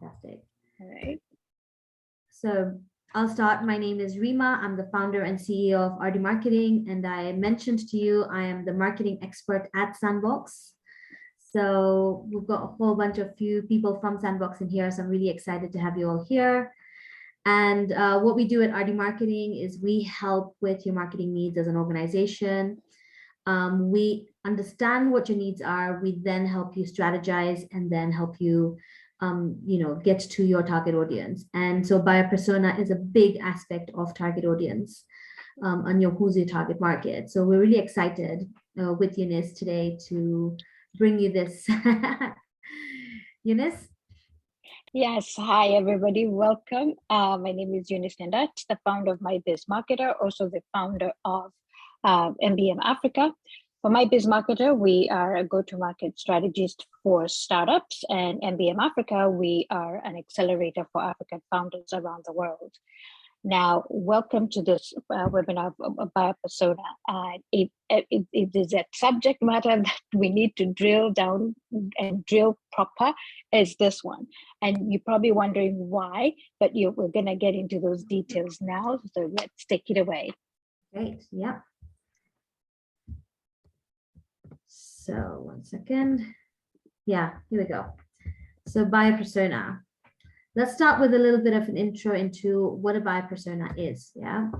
Fantastic. All right. So I'll start. My name is Rima. I'm the founder and CEO of Ardy Marketing. And I mentioned to you, I am the marketing expert at Sandbox. So we've got a whole bunch of few people from Sandbox in here. So I'm really excited to have you all here. And what we do at Ardy Marketing is we help with your marketing needs as an organization. We understand what your needs are. We then help you strategize and then help you, get to your target audience. And so buyer persona is a big aspect of target audience on who's your target market. So we're really excited with Eunice today to bring you this. Eunice? Yes, hi everybody, welcome. My name is Eunice Nyandat, the founder of My Biz Marketer, also the founder of MBM Africa. For My Biz Marketer, we are a go-to-market strategist for startups, and MBM Africa, we are an accelerator for African founders around the world. Now, welcome to this webinar of buyer persona. It is a subject matter that we need to drill down and drill proper is this one. And you're probably wondering why, but we're going to get into those details now. So let's take it away. Great. Yeah. So 1 second. Yeah, here we go. So buyer persona. Let's start with a little bit of an intro into what a buyer persona is. Yeah.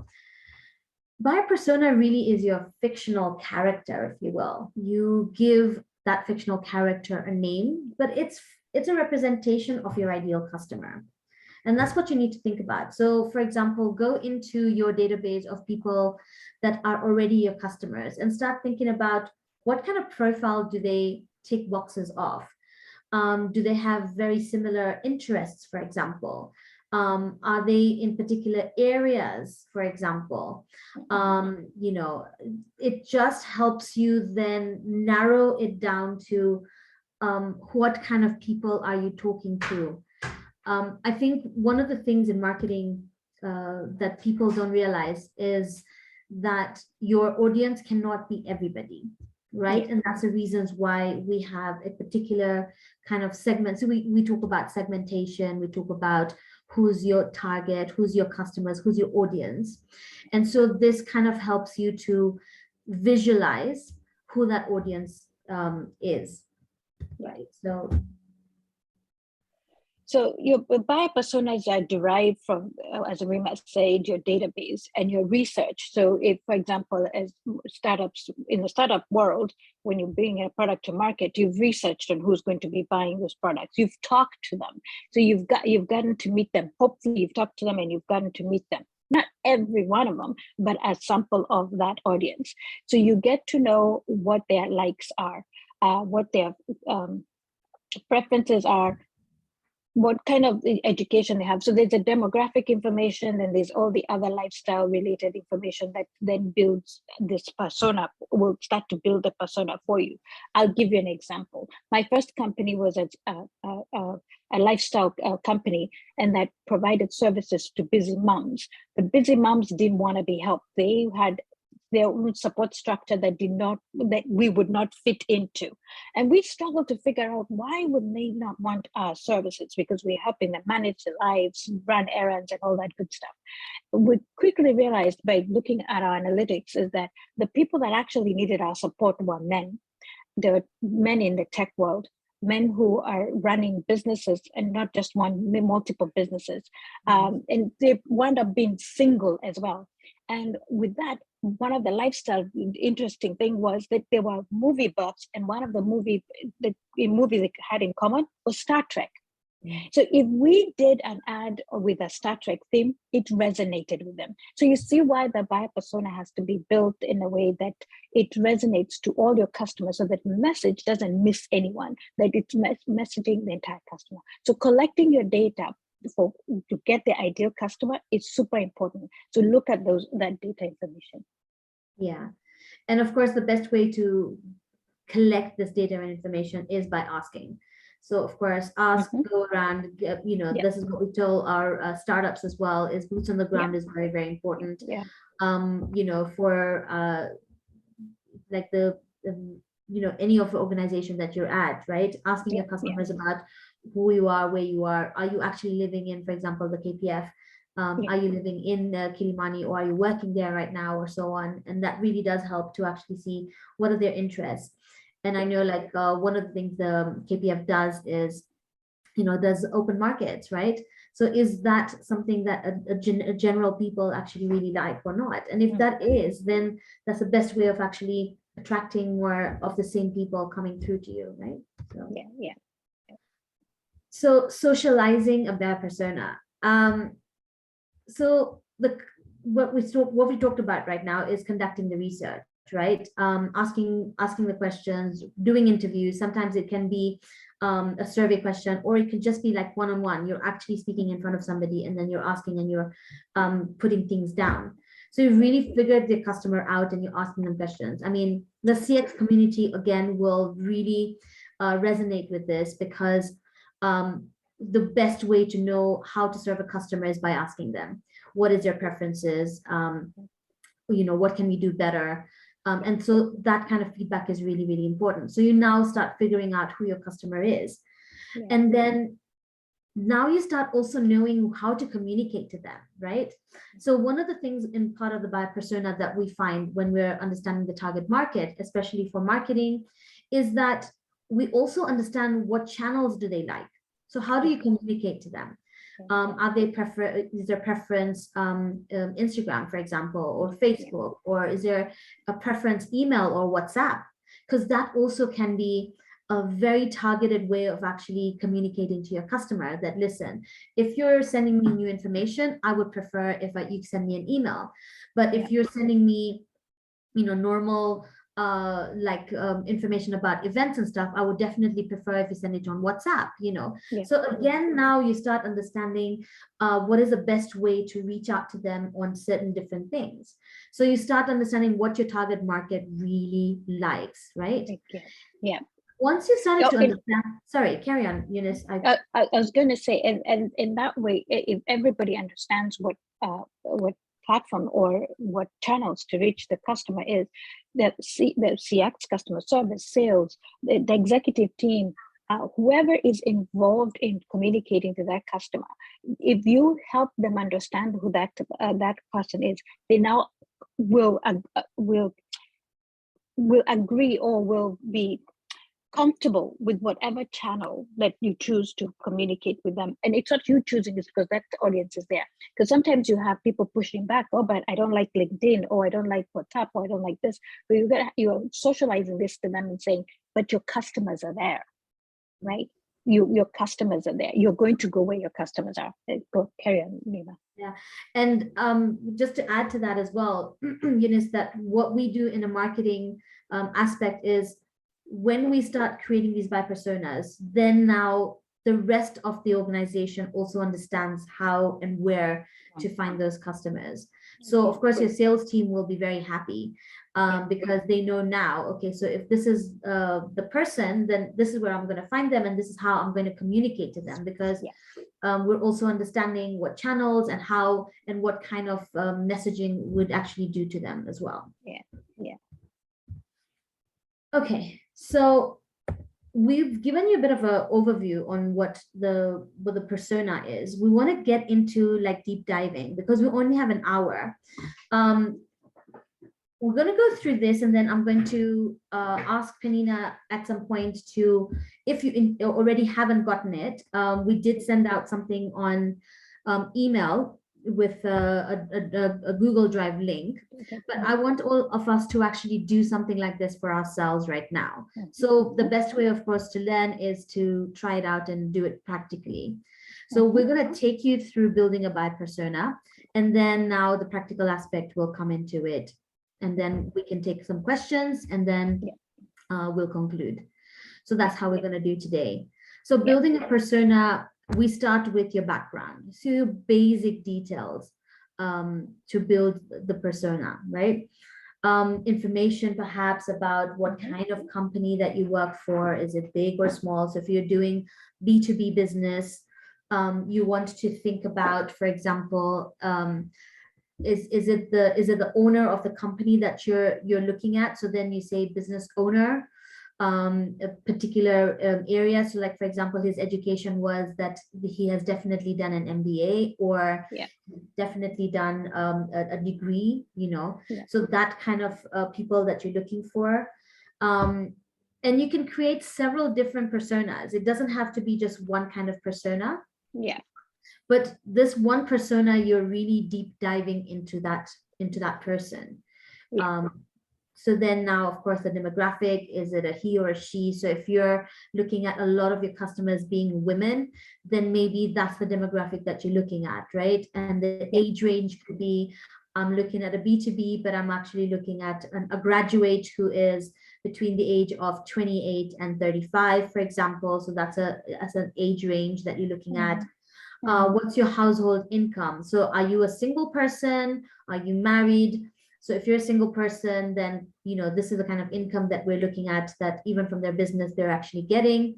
Buyer persona really is your fictional character, if you will. You give that fictional character a name, but it's a representation of your ideal customer. And that's what you need to think about. So for example, go into your database of people that are already your customers and start thinking about what kind of profile do they tick boxes off? Do they have very similar interests, for example? Are they in particular areas, for example? It just helps you then narrow it down to what kind of people are you talking to? I think one of the things in marketing that people don't realize is that your audience cannot be everybody. Right. And that's the reasons why we have a particular kind of segment. So we talk about segmentation, we talk about who's your target, who's your customers, who's your audience. And so this kind of helps you to visualize who that audience is. Right. So your buyer personas are derived from, as we must say, your database and your research. So if, for example, as startups in the startup world, when you bring a product to market, you've researched on who's going to be buying those products. You've talked to them. So you've gotten to meet them. Hopefully you've talked to them and you've gotten to meet them. Not every one of them, but a sample of that audience. So you get to know what their likes are, what their preferences are, what kind of education they have. So there's a demographic information and there's all the other lifestyle related information that then builds this persona, will start to build a persona for you. I'll give you an example. My first company was a lifestyle company, and that provided services to busy moms. But busy moms didn't want to be helped. They had their own support structure that we would not fit into. And we struggled to figure out why would they not want our services, because we're helping them manage their lives, run errands and all that good stuff. We quickly realized by looking at our analytics is that the people that actually needed our support were men. There were men in the tech world, men who are running businesses and not just one, multiple businesses. And they wound up being single as well. And with that, one of the lifestyle interesting thing was that there were movie buffs, and one of the movies they had in common was Star Trek. So if we did an ad with a Star Trek theme, it resonated with them. So you see why the buyer persona has to be built in a way that it resonates to all your customers, so that message doesn't miss anyone, that it's messaging the entire customer. So collecting your data to get the ideal customer is super important. So look at that data information. Yeah. And of course, the best way to collect this data and information is by asking. So of course, ask, go around, this is what we tell our startups as well, is boots on the ground is very, very important. For like the any of the organization that you're at, right? Asking your customers about who you are, where you are you actually living in, for example, the KPF, are you living in Kilimani, or are you working there right now, or so on. And that really does help to actually see what are their interests. And I know, like, one of the things the KPF does is, there's open markets, right? So is that something that a general people actually really like or not? And if that is, then that's the best way of actually attracting more of the same people coming through to you, right? So So socializing a buyer persona. So what we talked about right now is conducting the research, right? Asking the questions, doing interviews. Sometimes it can be a survey question, or it could just be like one-on-one. You're actually speaking in front of somebody, and then you're asking and you're putting things down. So you really figured the customer out and you're asking them questions. I mean, the CX community, again, will really resonate with this, because the best way to know how to serve a customer is by asking them, what is their preferences? What can we do better? And so that kind of feedback is really, really important. So you now start figuring out who your customer is. And then now you start also knowing how to communicate to them, right? So one of the things in part of the buyer persona that we find when we're understanding the target market, especially for marketing, is that we also understand what channels do they like. So how do you communicate to them? Is their preference Instagram, for example, or Facebook, or is there a preference email or WhatsApp? Because that also can be a very targeted way of actually communicating to your customer that, listen, if you're sending me new information, I would prefer if you send me an email. But if you're sending me, normal information about events and stuff, I would definitely prefer if you send it on WhatsApp, So again, now you start understanding what is the best way to reach out to them on certain different things. So you start understanding what your target market really likes, right? Once you started to understand, sorry, carry on, Eunice. I was going to say, and in that way, if everybody understands what platform or what channels to reach the customer is, the CX, customer service, sales, the executive team, whoever is involved in communicating to that customer, if you help them understand who that person is, they now will agree or will be comfortable with whatever channel that you choose to communicate with them. And it's not you choosing, it's because that audience is there. Because sometimes you have people pushing back, oh, but I don't like LinkedIn, or I don't like WhatsApp, or I don't like this. But you're socializing this to them and saying, but your customers are there, right? Your customers are there. You're going to go where your customers are. Go, carry on, Nina. Yeah, and just to add to that as well, Eunice, that what we do in a marketing aspect is, when we start creating these buyer personas, then now the rest of the organization also understands how and where to find those customers. So of course your sales team will be very happy because they know now, okay, so if this is the person, then this is where I'm going to find them, and this is how I'm going to communicate to them, because we're also understanding what channels and how and what kind of messaging would actually do to them as well. Okay, so we've given you a bit of an overview on what the persona is. We want to get into like deep diving, because we only have an hour. We're going to go through this, and then I'm going to ask Penina at some point to, if you already haven't gotten it, we did send out something on email with a Google Drive link, but I want all of us to actually do something like this for ourselves right now. So the best way, of course, to learn is to try it out and do it practically. So we're going to take you through building a buyer persona, and then now the practical aspect will come into it, and then we can take some questions, and then we'll conclude. So that's how we're going to do today. So building a persona, we start with your background, so your basic details to build the persona, right? Information perhaps about what kind of company that you work for. Is it big or small? So if you're doing B2B business, you want to think about, for example, is it the owner of the company that you're looking at? So then you say business owner. a particular area. So like, for example, his education was that he has definitely done an MBA or definitely done a degree, you know. So that kind of people that you're looking for. And you can create several different personas. It doesn't have to be just one kind of persona. Yeah. But this one persona, you're really deep diving into that person. So then now, of course, the demographic, is it a he or a she? So if you're looking at a lot of your customers being women, then maybe that's the demographic that you're looking at, right? And the age range could be, I'm looking at a B2B, but I'm actually looking at a graduate who is between the age of 28 and 35, for example. So that's an age range that you're looking at. What's your household income? So are you a single person? Are you married? So if you're a single person, then, you know, this is the kind of income that we're looking at, that even from their business, they're actually getting.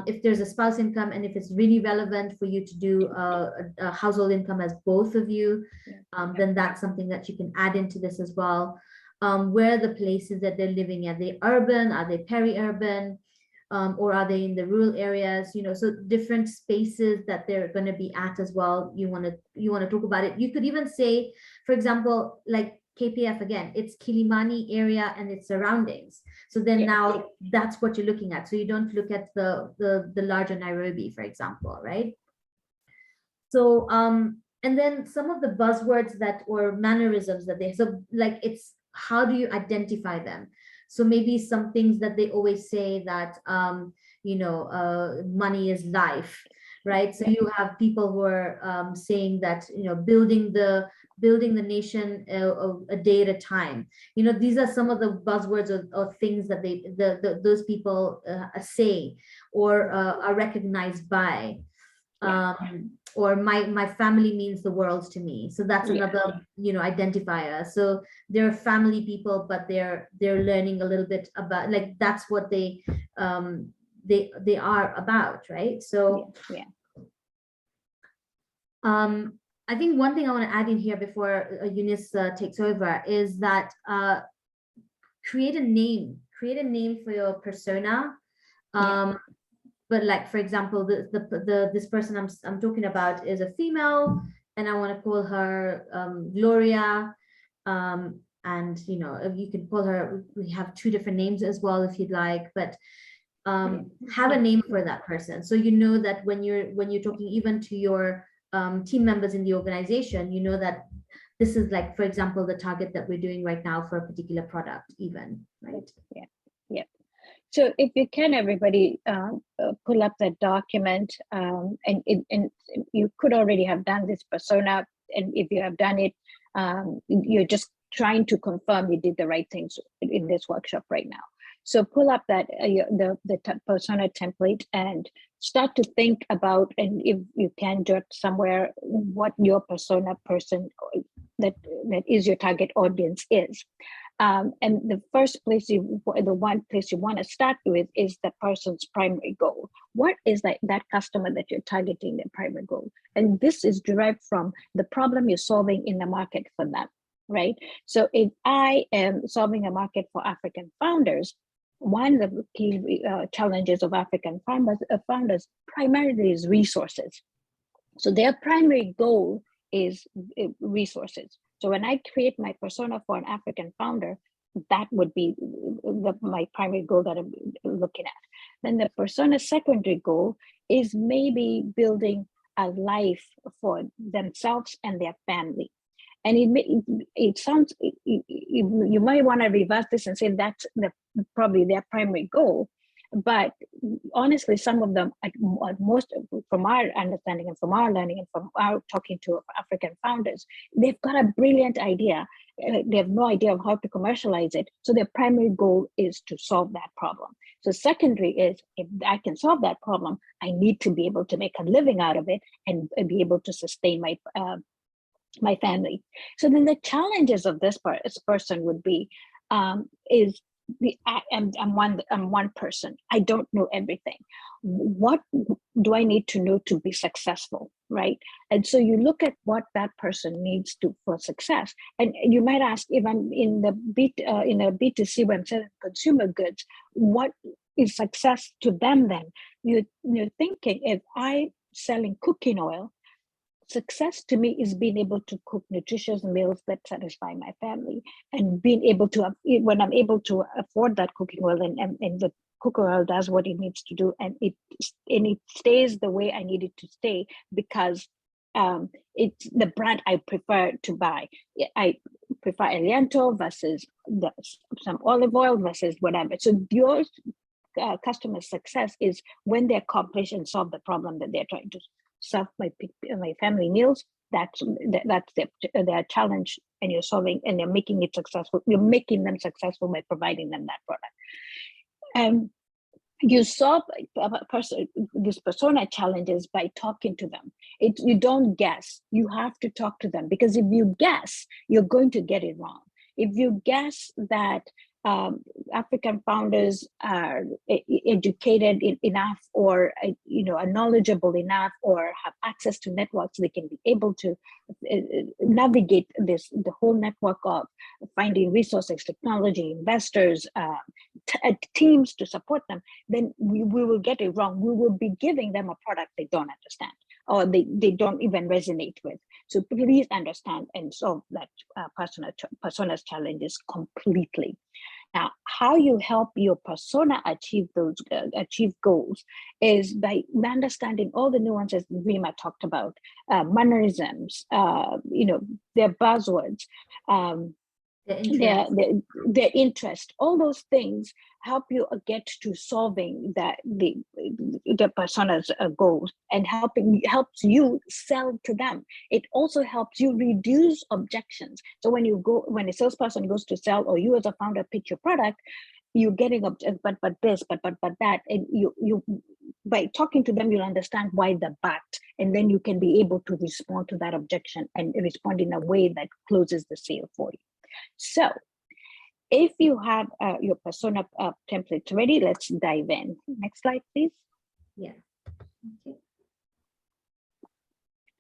If there's a spouse income, and if it's really relevant for you to do a household income as both of you, then that's something that you can add into this as well. Where are the places that they're living? Are they urban? Are they peri-urban? Or are they in the rural areas? You know, so different spaces that they're going to be at as well. You want to talk about it. You could even say, for example, like KPF again, it's Kilimani area and its surroundings. So then now that's what you're looking at. So you don't look at the larger Nairobi, for example, right? So and then some of the buzzwords that, or mannerisms that they, so like, it's how do you identify them? So maybe some things that they always say that, you know, money is life, right? So you have people who are saying that, you know, building the nation a day at a time. You know, these are some of the buzzwords or things that those people say or are recognized by. Or my family means the world to me. So that's another, you know, identifier. So they're family people, but they're learning a little bit about, like, that's what they are about, right? So I think one thing I want to add in here before Eunice takes over is that create a name for your persona. But like, for example, this person I'm talking about is a female, and I want to call her Gloria. And you know, you can call her, we have 2 different names as well if you'd like, but have a name for that person. So you know that when you're talking even to your team members in the organization, you know that this is, like, for example, the target that we're doing right now for a particular product even, right? So if you can, everybody, pull up that document, and you could already have done this persona, and if you have done it, you're just trying to confirm you did the right things in this workshop right now. So pull up that the persona template and start to think about, and if you can jot somewhere what your persona person that is your target audience is. And the first place the one place you want to start with is the person's primary goal. What is that customer that you're targeting, their primary goal? And this is derived from the problem you're solving in the market for them, right? So if I am solving a market for African founders, one of the key challenges of African founders primarily is resources. So their primary goal is resources. So when I create my persona for an African founder, that would be my primary goal that I'm looking at. Then the persona's secondary goal is maybe building a life for themselves and their family. And it sounds, you might want to reverse this and say that's probably their primary goal. But honestly, some of them, at most, from our understanding and from our learning and from our talking to African founders, they've got a brilliant idea. They have no idea of how to commercialize it. So their primary goal is to solve that problem. So secondary is, if I can solve that problem, I need to be able to make a living out of it and be able to sustain my family. So then the challenges of this person would be, I'm one person. I don't know everything. What do I need to know to be successful? right? And so you look at what that person needs to for success. And you might ask, if I'm in the in a B2C where I'm selling consumer goods, what is success to them then? You're thinking, if I'm selling cooking oil, success to me is being able to cook nutritious meals that satisfy my family, and being able to, when I'm able to afford that cooking oil, and the cooking oil does what it needs to do, and it stays the way I need it to stay, because it's the brand I prefer to buy. I prefer Elianto versus some olive oil versus whatever. So your customer success is when they accomplish and solve the problem that they're trying to serve my family meals. That's their challenge, and you're solving, and you're making it successful. You're making them successful by providing them that product. And you solve this persona challenges by talking to them. You don't guess. You have to talk to them, because if you guess, you're going to get it wrong. If you guess that African founders are educated enough, or are knowledgeable enough, or have access to networks, they can be able to navigate the whole network of finding resources, technology, investors, teams to support them, then we will get it wrong. We will be giving them a product they don't understand, or they don't even resonate with. So please understand and solve that persona's challenges completely. Now, how you help your persona achieve goals is by understanding all the nuances Rima talked about, mannerisms, their buzzwords, their interest. All those things help you get to solving the persona's goals, and helps you sell to them. It also helps you reduce objections. So when a salesperson goes to sell, or you as a founder pitch your product, you're getting but this, but that, and you by talking to them, you'll understand why the but, and then you can be able to respond to that objection and respond in a way that closes the sale for you. So if you have your persona templates ready, let's dive in. Next slide, please. Yeah. Okay.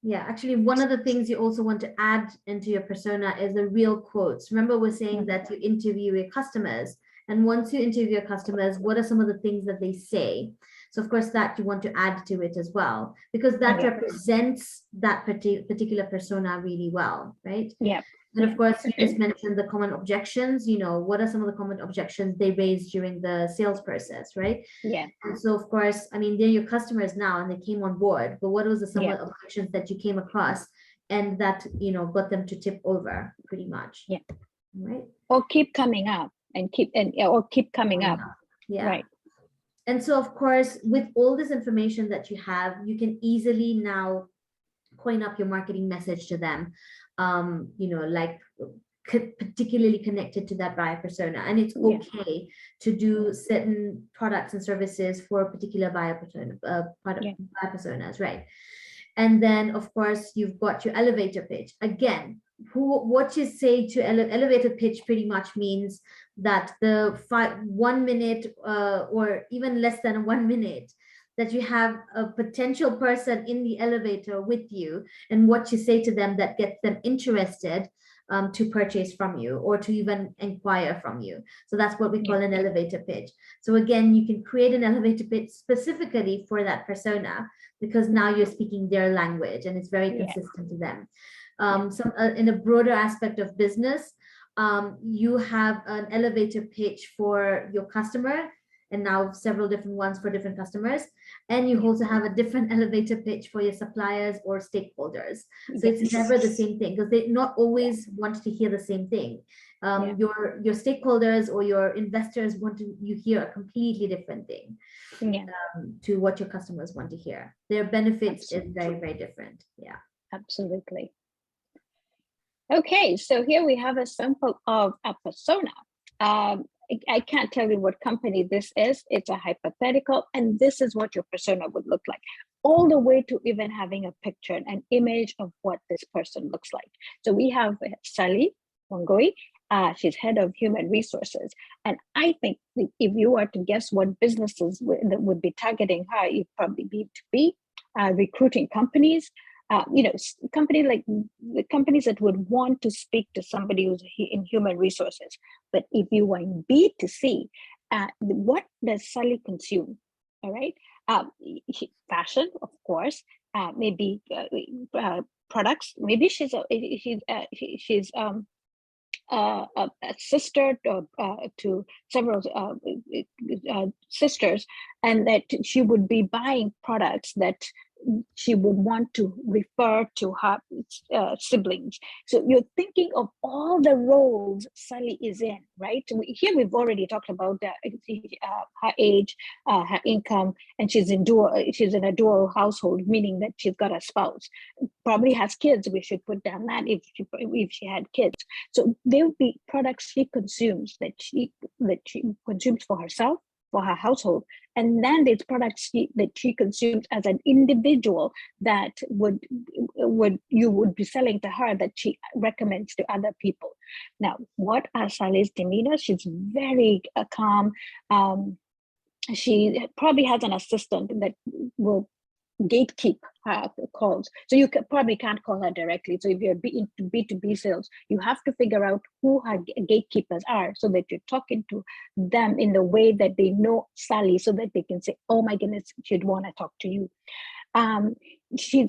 Yeah, actually, one of the things you also want to add into your persona is the real quotes. Remember, we're saying that you interview your customers, and once you interview your customers, what are some of the things that they say? So of course that you want to add to it as well, because that represents that particular persona really well, right? Yeah. And of course, you just mentioned the common objections. What are some of the common objections they raised during the sales process, right? Yeah. And so, of course, I mean, they're your customers now, and they came on board. But what was some of the objections that you came across, and that got them to tip over, pretty much? Yeah. Right. Or keep coming up, or keep coming up. Yeah. Right. And so, of course, with all this information that you have, you can easily now coin up your marketing message to them, like particularly connected to that buyer persona. And it's okay to do certain products and services for a particular buyer persona, buyer personas, right? And then, of course, you've got your elevator pitch. Again, what you say to elevator pitch pretty much means that the 1 minute or even less than 1 minute that you have a potential person in the elevator with you, and what you say to them that gets them interested to purchase from you, or to even inquire from you. So that's what we call an elevator pitch. So again, you can create an elevator pitch specifically for that persona, because now you're speaking their language and it's very consistent to them. In a broader aspect of business, you have an elevator pitch for your customer, and now several different ones for different customers. And you also have a different elevator pitch for your suppliers or stakeholders. So it's never the same thing, because they not always want to hear the same thing. Your stakeholders or your investors want you hear a completely different thing to what your customers want to hear. Their benefits is very, very different. Yeah. Absolutely. Okay, so here we have a sample of a persona. I can't tell you what company this is. It's a hypothetical, and this is what your persona would look like, all the way to even having a picture, an image of what this person looks like. So we have Sally Wangoi. She's head of human resources. And I think if you were to guess what businesses that would be targeting her, it'd probably be B2B, recruiting companies, company like the companies that would want to speak to somebody who's in human resources. But if you are in B2C, what does Sally consume? All right, fashion, of course, maybe products. Maybe she's a sister to several sisters, and that she would be buying products that she would want to refer to her siblings. So you're thinking of all the roles Sally is in, right? Here we've already talked about her age, her income, and she's in a dual household, meaning that she's got a spouse, probably has kids. We should put down that if she had kids. So there will be products she consumes that she consumes for herself, for her household, and then there's products that she consumes as an individual that you would be selling to her that she recommends to other people. Now, what are Sally's demeanor? She's very calm. She probably has an assistant that will gatekeep her calls. So you probably can't call her directly. So if you're into B2B sales, you have to figure out who her gatekeepers are so that you're talking to them in the way that they know Sally, so that they can say, oh my goodness, she'd want to talk to you. She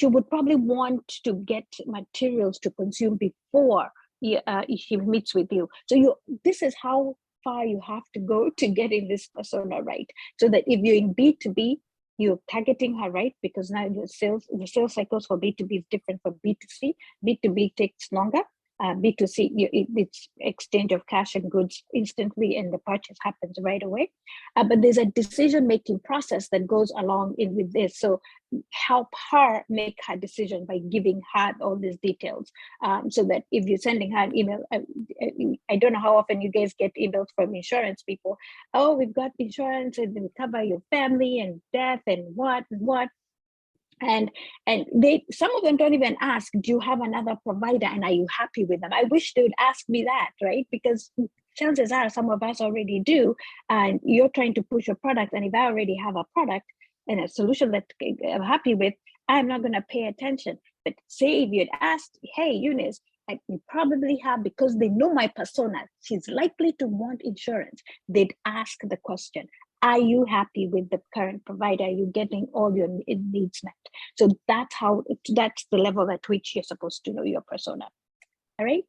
would probably want to get materials to consume before she meets with you. So this is how far you have to go to getting this persona right. So that if you're in B2B, you're targeting her right, because now the sales cycles for B2B is different from B2C. B2B takes longer. B2C, it's exchange of cash and goods instantly, and the purchase happens right away. But there's a decision-making process that goes along with this. So help her make her decision by giving her all these details, so that if you're sending her an email, I don't know how often you guys get emails from insurance people. Oh, we've got insurance and we cover your family and death and what. And some of them don't even ask, do you have another provider and are you happy with them? I wish they would ask me that, right? Because chances are some of us already do, and you're trying to push a product, and if I already have a product and a solution that I'm happy with, I'm not going to pay attention. But say if you'd asked, hey, Eunice, I probably have, because they know my persona, she's likely to want insurance, they'd ask the question, are you happy with the current provider? Are you getting all your needs met? So that's the level at which you're supposed to know your persona. All right.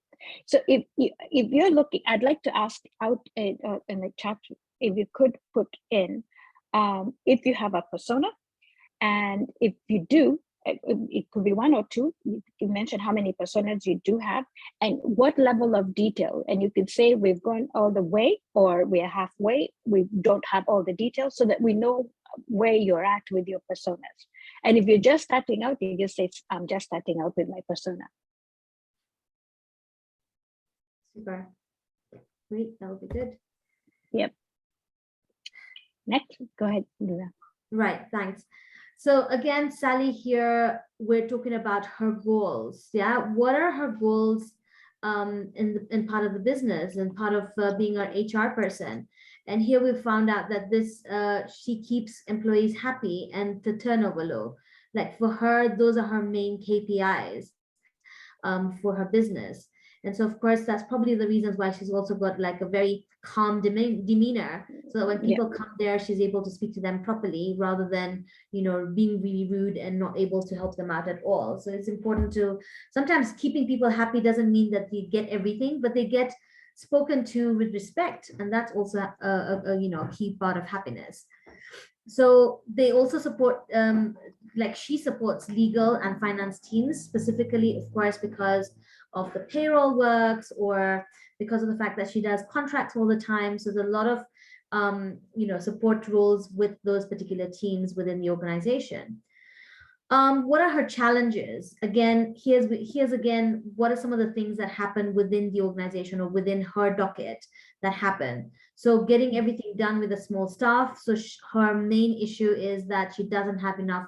So if you're looking, I'd like to ask out in the chat, if you could put in, if you have a persona, and if you do, it could be one or two. You mentioned how many personas you do have and what level of detail. And you could say we've gone all the way, or we're halfway. We don't have all the details, so that we know where you're at with your personas. And if you're just starting out, you just say, I'm just starting out with my persona. Super. Great, that would be good. Yep. Next, go ahead, Luna. Right, thanks. So again, Sally here, we're talking about her goals. Yeah, what are her goals in part of the business and part of being an HR person? And here we found out that this she keeps employees happy and the turnover low. Like for her, those are her main KPIs for her business. And so, of course, that's probably the reasons why she's also got like a very calm demeanor, so that when people come there, she's able to speak to them properly, rather than, being really rude and not able to help them out at all. So it's important to, sometimes keeping people happy doesn't mean that they get everything, but they get spoken to with respect. And that's also a key part of happiness. So they also support, like she supports legal and finance teams, specifically, of course, because of the payroll works, or because of the fact that she does contracts all the time. So there's a lot of, support roles with those particular teams within the organization. What are her challenges? Again, here's again, what are some of the things that happen within the organization or within her docket that happen? So getting everything done with a small staff. So her main issue is that she doesn't have enough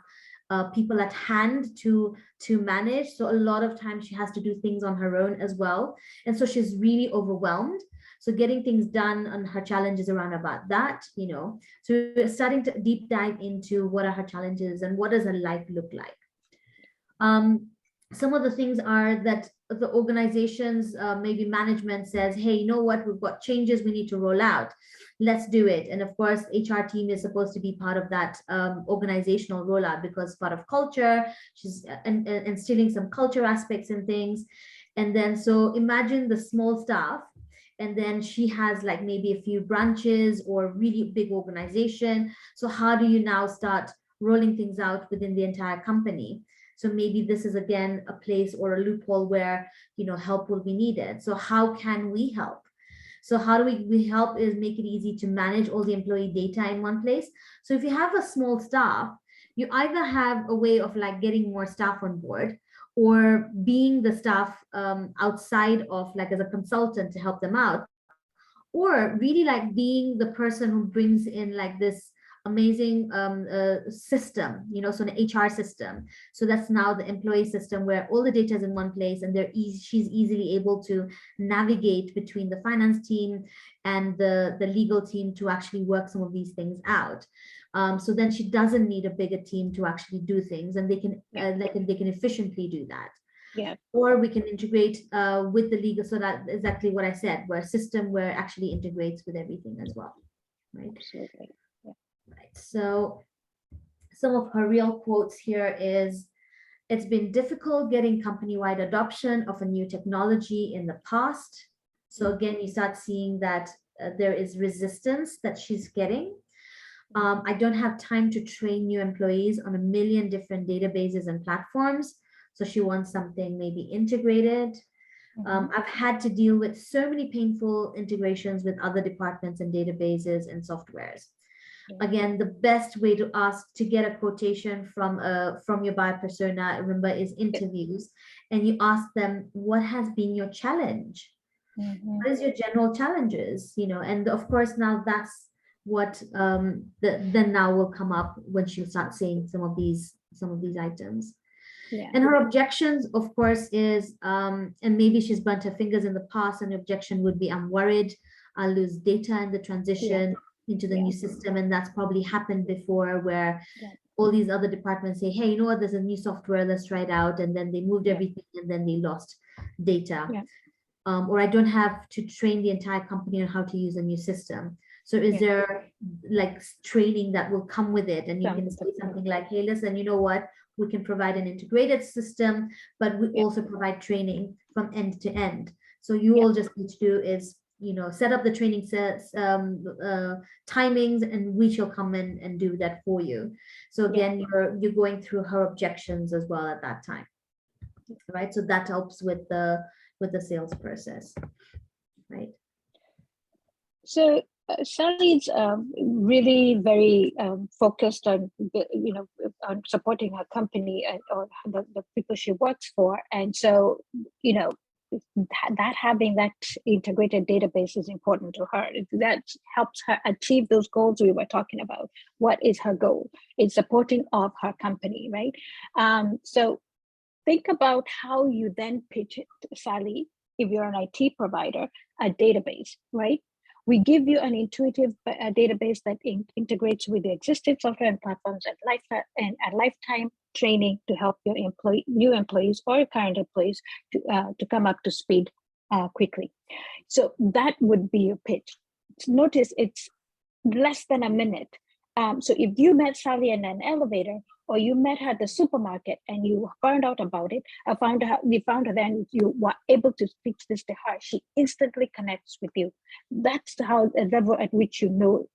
people at hand to manage. So a lot of times she has to do things on her own as well. And so she's really overwhelmed. So getting things done, and her challenges around about that, So we're starting to deep dive into what are her challenges and what does her life look like. Some of the things are that the organizations, maybe management says, hey, you know what, we've got changes we need to roll out. Let's do it. And of course, HR team is supposed to be part of that organizational rollout, because part of culture, she's instilling some culture aspects and things. And then, so imagine the small staff, and then she has like maybe a few branches or really big organization. So how do you now start rolling things out within the entire company? So maybe this is again a place or a loophole where, you know, help will be needed. So how can we help? So how do we help is make it easy to manage all the employee data in one place. So if you have a small staff, you either have a way of like getting more staff on board, or being the staff outside of like as a consultant to help them out, or really like being the person who brings in like this amazing system, you know, so an HR system. So that's now the employee system where all the data is in one place, and she's easily able to navigate between the finance team and the legal team to actually work some of these things out. So then she doesn't need a bigger team to actually do things, and they can efficiently do that. Yeah. Or we can integrate with the legal, so that exactly what I said, where a system where it actually integrates with everything as well, right? Absolutely. Right. So some of her real quotes here is, it's been difficult getting company-wide adoption of a new technology in the past. So again, you start seeing that there is resistance that she's getting. I don't have time to train new employees on a million different databases and platforms. So she wants something maybe integrated. I've had to deal with so many painful integrations with other departments and databases and softwares. Again, the best way to ask to get a quotation from your buyer persona, remember, is interviews, and you ask them, what has been your challenge? What is your general challenges? You know, and of course now that's what then now will come up when she'll start saying some of these items. Yeah. And her objections, of course, is and maybe she's burnt her fingers in the past, and the objection would be, I'm worried I'll lose data in the transition into the new system. And that's probably happened before, where all these other departments say, hey, you know what, there's a new software, let's try it out, and then they moved everything and then they lost data. Or I don't have to train the entire company on how to use a new system. So is there like training that will come with it? And you can say something like, hey, listen, you know what, we can provide an integrated system, but we also provide training from end to end. So you all just need to do is, you know, set up the training sets, timings, and we shall come in and do that for you. So again, you're going through her objections as well at that time, right? So that helps with the sales process, right? So Sally's really very focused on, you know, on supporting her company or the people she works for, and so, you know, that having that integrated database is important to her. That helps her achieve those goals we were talking about. What is her goal? It's supporting of her company, right? So think about how you then pitch it, Sally, if you're an IT provider, a database, right? We give you an intuitive database that integrates with the existing software and platforms and a lifetime training to help your new employees or current employees to come up to speed quickly. So that would be your pitch. Notice it's less than a minute. So if you met Sally in an elevator, or you met her at the supermarket and you found out about it, we found her then, you were able to speak this to her, she instantly connects with you. That's how the level at which you know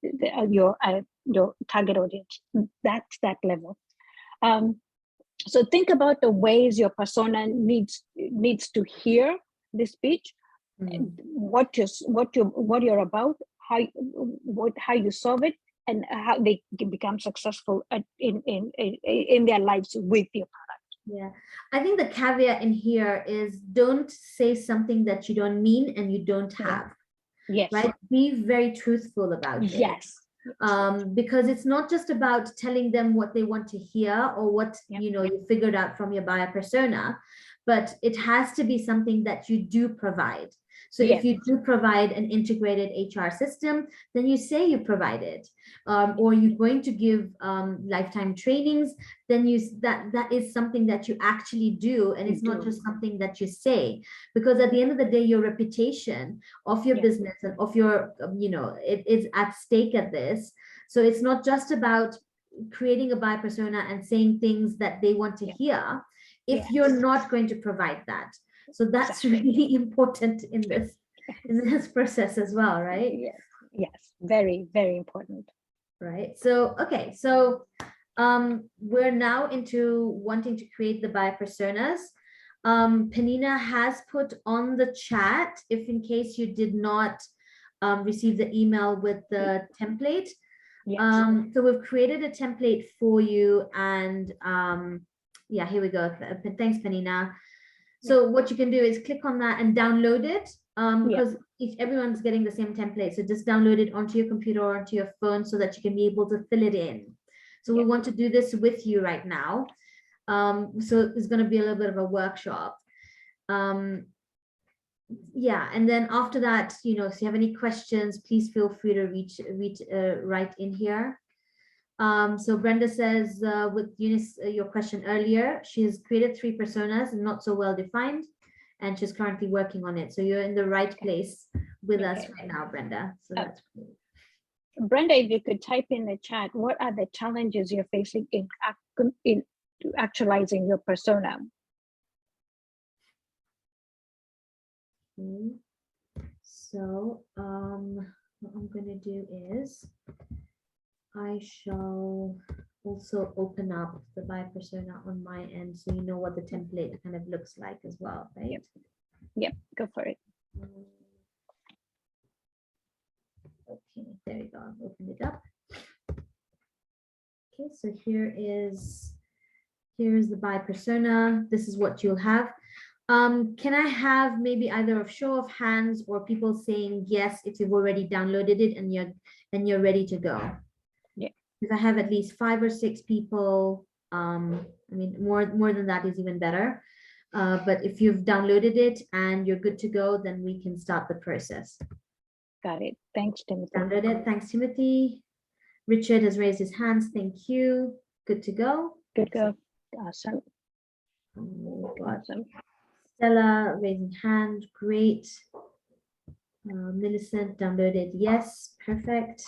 your target audience. That's that level. So think about the ways your persona needs to hear this speech, what you're about, how you solve it, and how they can become successful in their lives with your product. Yeah, I think the caveat in here is, don't say something that you don't mean and you don't have. Yes. Right. Be very truthful about it. Yes. Because it's not just about telling them what they want to hear or what you know you figured out from your buyer persona, but it has to be something that you do provide. So Yes. if you do provide an integrated HR system, then you say you provide it, or you're going to give lifetime trainings, then that is something that you actually do, and it's not just something that you say, because at the end of the day, your reputation of your business and of your, it is at stake at this. So it's not just about creating a buyer persona and saying things that they want to hear if you're not going to provide that. So that's really important in this process as well, right? Yes, very, very important. Right. So, okay. So we're now into wanting to create the buyer personas. Penina has put on the chat, if in case you did not receive the email with the template. So we've created a template for you, and yeah, here we go. Thanks, Penina. So what you can do is click on that and download it, because if everyone's getting the same template, so just download it onto your computer or onto your phone so that you can be able to fill it in. So we want to do this with you right now. So it's going to be a little bit of a workshop. Yeah, and then after that, if you have any questions, please feel free to write in here. So Brenda says, with Eunice, your question earlier, she has created 3 personas and not so well defined, and she's currently working on it. So you're in the right place with us right now, Brenda. So that's great. Brenda, if you could type in the chat, what are the challenges you're facing in actualizing your persona? Okay. So what I'm going to do is I shall also open up the buyer persona on my end, so you know what the template kind of looks like as well, right? Yep, go for it. Okay, there we go. I've opened it up. Okay, so here's the buyer persona. This is what you'll have. Can I have maybe either a show of hands or people saying yes if you've already downloaded it and you're ready to go? Yeah. If I have at least 5 or 6 people, I mean more than that is even better. But if you've downloaded it and you're good to go, then we can start the process. Got it. Thanks, Timothy. Download it. Thanks, Timothy. Richard has raised his hands. Thank you. Good to go. Good go. Awesome. Awesome. Stella raising hand. Great. Millicent downloaded. Yes. Perfect.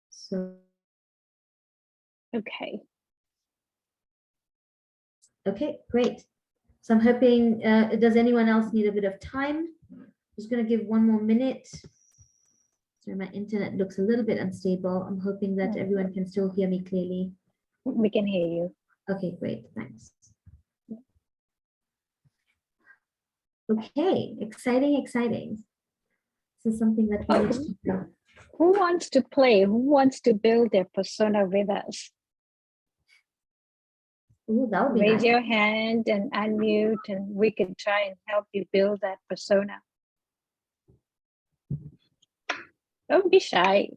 So. Okay. Okay, great. So I'm hoping, does anyone else need a bit of time? Just going to give 1 more minute. So my internet looks a little bit unstable. I'm hoping that everyone can still hear me clearly. We can hear you. Okay, great. Thanks. Okay, exciting. This is something that we need to do. Who wants to play? Who wants to build their persona with us? Ooh, that would be Raise nice. your hand and unmute, and we can try and help you build that persona. Don't be shy.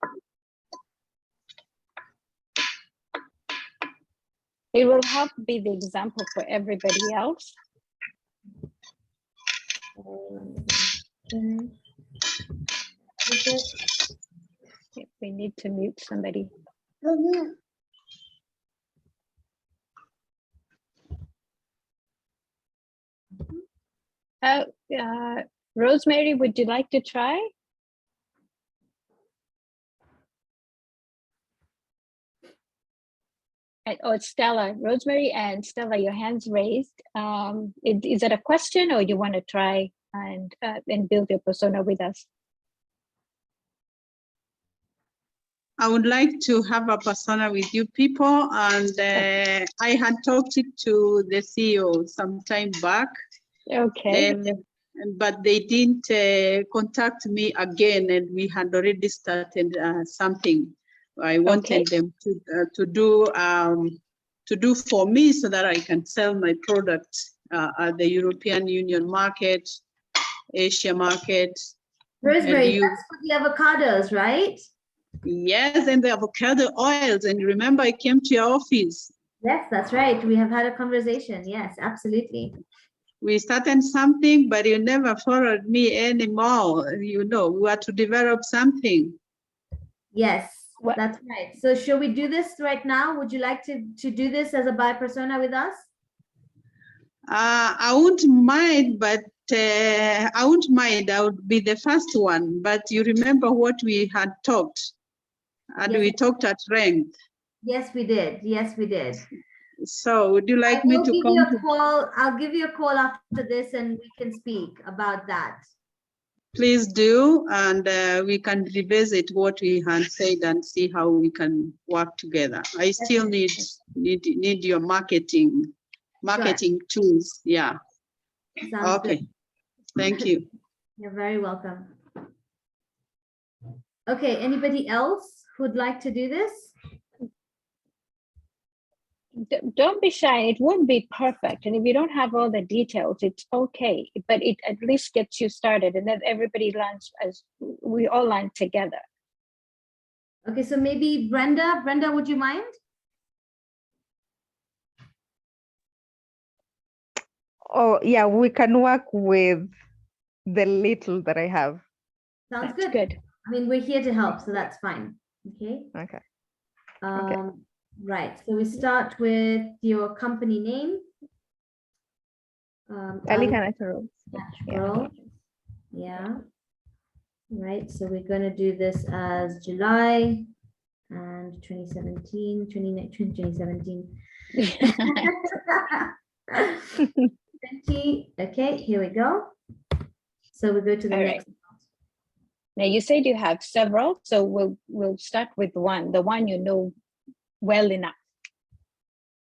It will help be the example for everybody else. Yep, we need to mute somebody. Rosemary, would you like to try? Oh, Stella. Rosemary and Stella, your hands raised. Is that a question, or you want to try and build your persona with us? I would like to have a persona with you people, and I had talked it to the CEO some time back. Okay. But they didn't contact me again, and we had already started something. I wanted them to do for me so that I can sell my product at the European Union market, Asia market. Rosemary, that's for the avocados, right? Yes, and the avocado oils. And remember, I came to your office. Yes, that's right. We have had a conversation. Yes, absolutely. we started something, but you never followed me anymore. You know, we are to develop something. Yes, What- that's right. So should we do this right now? Would you like to do this as a bi persona with us? I wouldn't mind, but I wouldn't mind. I would be the first one. But you remember what we had talked, and Yes. we talked at length. Yes, we did. Yes, we did. So would you I like me will to give come? you a call. I'll give you a call after this and we can speak about that. Please do, and we can revisit what we had said and see how we can work together. I still need your marketing tools. Yeah. Sounds Okay. good. Thank you. You're very welcome. Okay, anybody else who'd like to do this? Don't be shy. It won't be perfect. And if you don't have all the details, it's okay. But it at least gets you started, and then everybody learns as we all learn together. Okay, so maybe Brenda. Brenda, would you mind? Oh, yeah, we can work with the little that I have. Sounds That's good. good. I mean, we're here to help, so that's fine. Okay. Okay. Right. So we start with your company name. Alika Naturals. Natural. Yeah. Right. So we're going to do this as July and 2017, 2017. 20. Okay, here we go. So we go to the All right. next. Now you said you have several, so we'll start with one, the one you know well enough.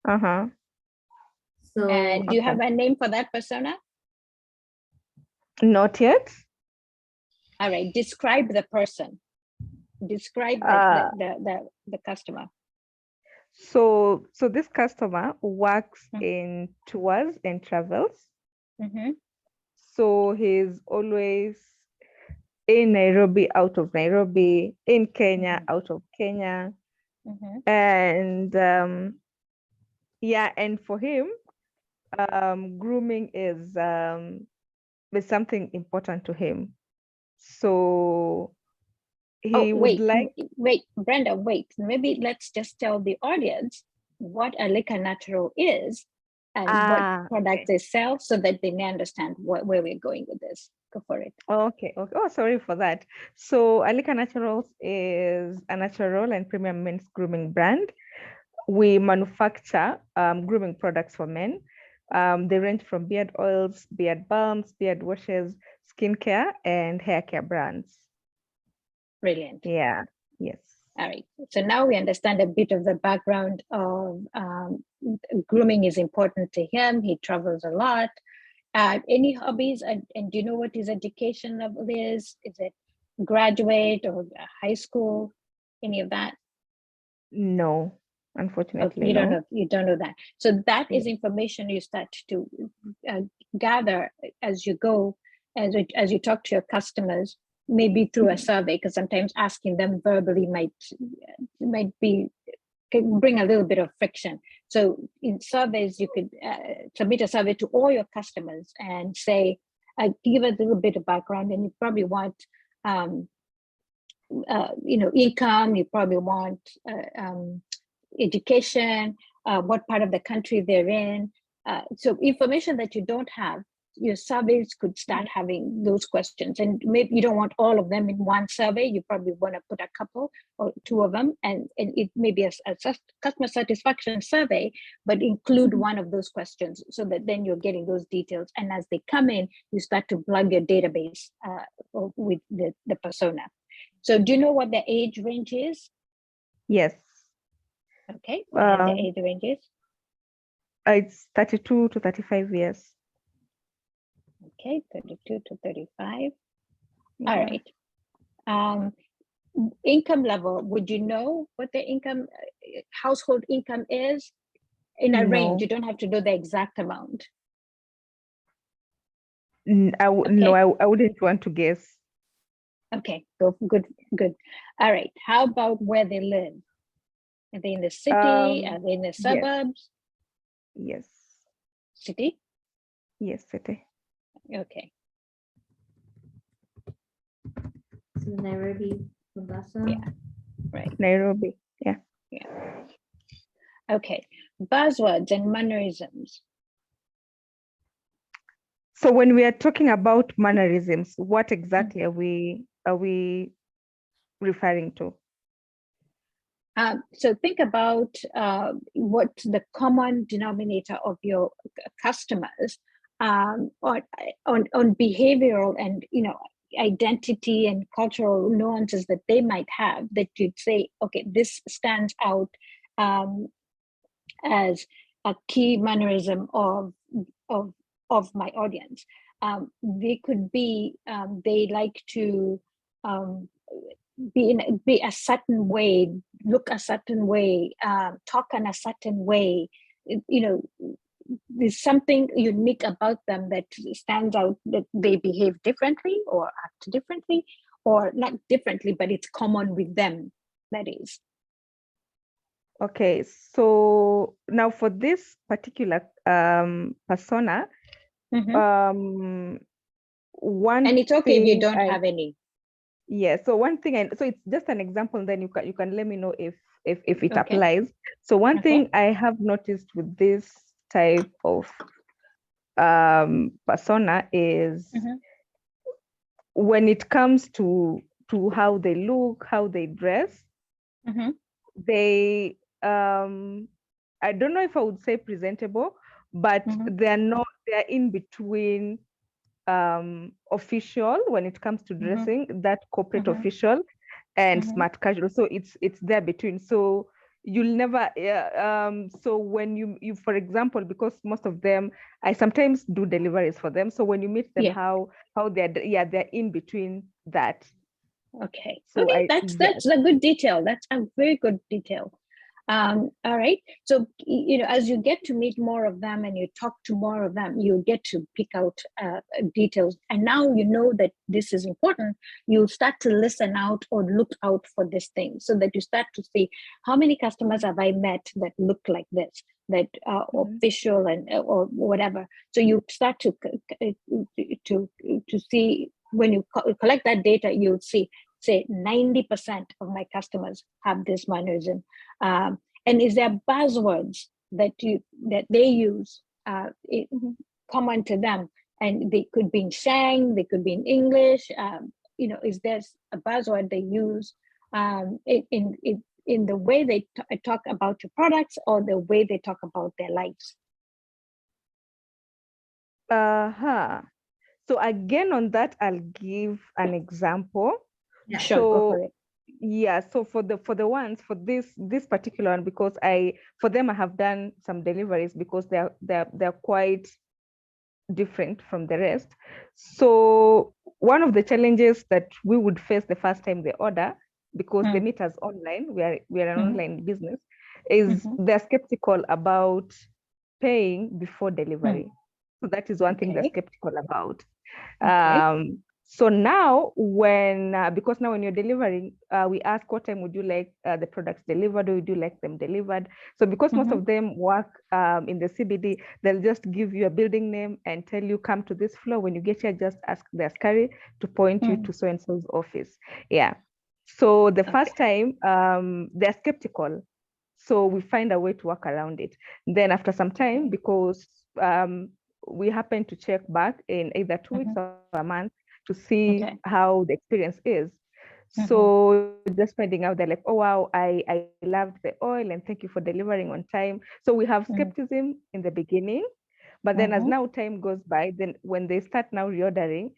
Uh-huh. So And do you have a name for that persona? Not yet. All right, describe the person. Describe the customer. So this customer works in tours and travels. Mm-hmm. So he's always in Nairobi, out of Nairobi, in Kenya, out of Kenya. Mm-hmm. And yeah, and for him, grooming is something important to him. So he would like. Wait, Brenda, wait. Maybe let's just tell the audience what a liquor natural is and what products they sell so that they may understand where we're going with this. Go for it. Okay. Oh, sorry for that. So Alika Naturals is a natural and premium men's grooming brand. We manufacture grooming products for men. They range from beard oils, beard balms, beard washes, skincare, and hair care brands. Brilliant. Yeah. Yes. All right. So now we understand a bit of the background of grooming is important to him. He travels a lot. Any hobbies? And do you know what his education level is? Is it graduate or high school? Any of that? No, unfortunately, you no. don't know. You don't know that. So that is information you start to gather as you go, as you talk to your customers. Maybe through a survey, because sometimes asking them verbally might can bring a little bit of friction. So in surveys, you could submit a survey to all your customers and say, give a little bit of background, and you probably want, income. You probably want education, what part of the country they're in. So information that you don't have. Your surveys could start having those questions, and maybe you don't want all of them in one survey. You probably want to put a couple or two of them, and it may be a customer satisfaction survey, but include one of those questions so that then you're getting those details. And as they come in, you start to plug your database with the persona. So do you know what the age range is? Yes. Okay, and the age range is? It's 32 to 35 years. Okay, 32 to 35. Yeah. All right. Income level, would you know what the income, household income is? In a range, you don't have to do the exact amount. No, I wouldn't want to guess. Okay, good. All right, how about where they live? Are they in the city? Are they in the suburbs? Yes. City? Yes, city. Okay. So Nairobi, Mombasa. Yeah. Right. Nairobi. Yeah. Okay. Buzzwords and mannerisms. So when we are talking about mannerisms, what exactly are we referring to? So think about what the common denominator of your customers on behavioral and identity and cultural nuances that they might have, that you'd say, okay, this stands out as a key mannerism of my audience. They could be they like to be a certain way, look a certain way, talk in a certain way. There's something unique about them that stands out, that they behave differently or act differently, or not differently, but it's common with them, that is. Okay, so now for this particular persona, one And it's okay if you thing don't have any. Yeah, so one thing, and so it's just an example, and then you can let me know if it Okay. applies. So one Okay. thing I have noticed with this type of persona is when it comes to how they look, how they dress, they I don't know if I would say presentable, but they're in between official when it comes to dressing, that corporate official, and smart casual. So it's there between. So you'll never so when you for example, because most of them, I sometimes do deliveries for them, so when you meet them, how they're in between that. Okay. So okay, that's a good detail. That's a very good detail. All right. So as you get to meet more of them and you talk to more of them, you get to pick out details. And now you know that this is important. You start to listen out or look out for this thing, so that you start to see how many customers have I met that look like this, that are official and or whatever. So you start to see, when you collect that data, you'll see, say 90% of my customers have this mannerism. And is there buzzwords that they use common to them? And they could be in slang, they could be in English. Is there a buzzword they use in the way they talk about your products, or the way they talk about their lives? So again, on that, I'll give an example. Yeah. Sure, go for it. Yeah, so for the ones for this particular one, because for them I have done some deliveries, because they're quite different from the rest. So one of the challenges that we would face the first time they order, because they meet us online, we are an online business, is they're skeptical about paying before delivery. So that is one thing they're skeptical about. So now because now when you're delivering, we ask, what time would you like the products delivered, or would you like them delivered? So because most of them work in the CBD, they'll just give you a building name and tell you, come to this floor. When you get here, just ask the askari to point you to so-and-so's office. Yeah. So the first time, they're skeptical. So we find a way to work around it. Then after some time, because we happen to check back in either 2 weeks or a month to see how the experience is. So just finding out, they're like, oh, wow, I loved the oil and thank you for delivering on time. So we have skepticism in the beginning, but then as now time goes by, then when they start now reordering,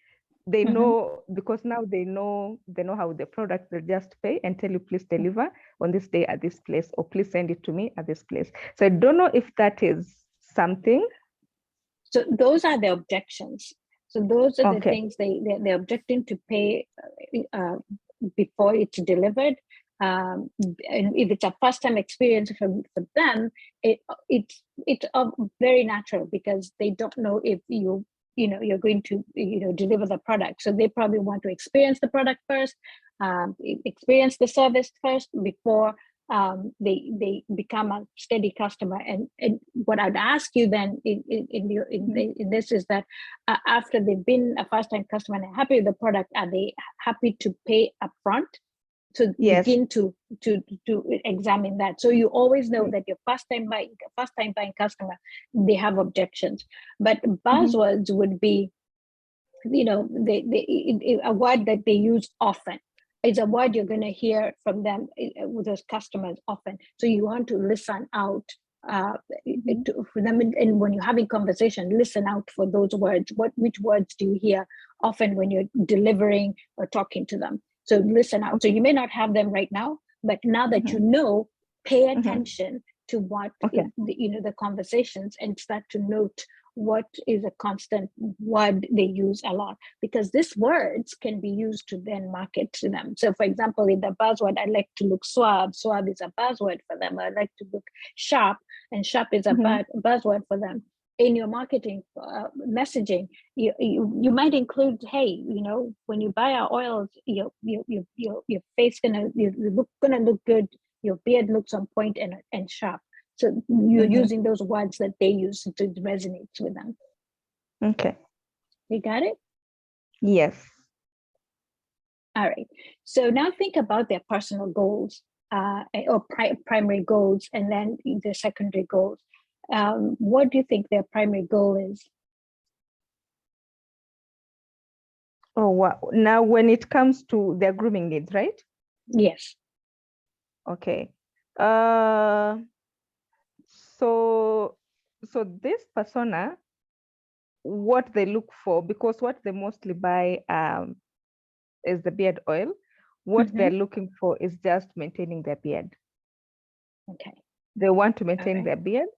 they know, because now they know how the product, they just pay and tell you, please deliver on this day at this place, or please send it to me at this place. So I don't know if that is something. So those are the objections. So those are the things they're objecting to pay before it's delivered. And if it's a first time experience for them, it's very natural, because they don't know if you're going to deliver the product. So they probably want to experience the product first, experience the service first, before they become a steady customer. And what I'd ask you then in this is that after they've been a first-time customer and happy with the product, are they happy to pay upfront? To Yes. begin to examine that, so you always know that your first time buying customer, they have objections. But buzzwords would be, you know, a word that they use often. It's a word you're going to hear from them with those customers often. So you want to listen out for them, and when you're having conversation, listen out for those words. Which words do you hear often when you're delivering or talking to them? So listen out. So you may not have them right now, but now that you know, pay attention to what the conversations, and start to note what is a constant word they use a lot, because these words can be used to then market to them. So for example, in the buzzword, I like to look suave. Suave is a buzzword for them. I like to look sharp, and sharp is a buzzword for them. In your marketing messaging, you might include, hey, you know, when you buy our oils, your face gonna look good, your beard looks on point and sharp. So you're using those words that they use to resonate with them. Okay. You got it? Yes. All right. So now think about their personal goals or primary goals, and then the secondary goals. What do you think their primary goal is? Oh, wow. Now, when it comes to their grooming needs, right? Yes. Okay. So this persona, what they look for, because what they mostly buy is the beard oil. What they're looking for is just maintaining their beard. Okay. They want to maintain their beard,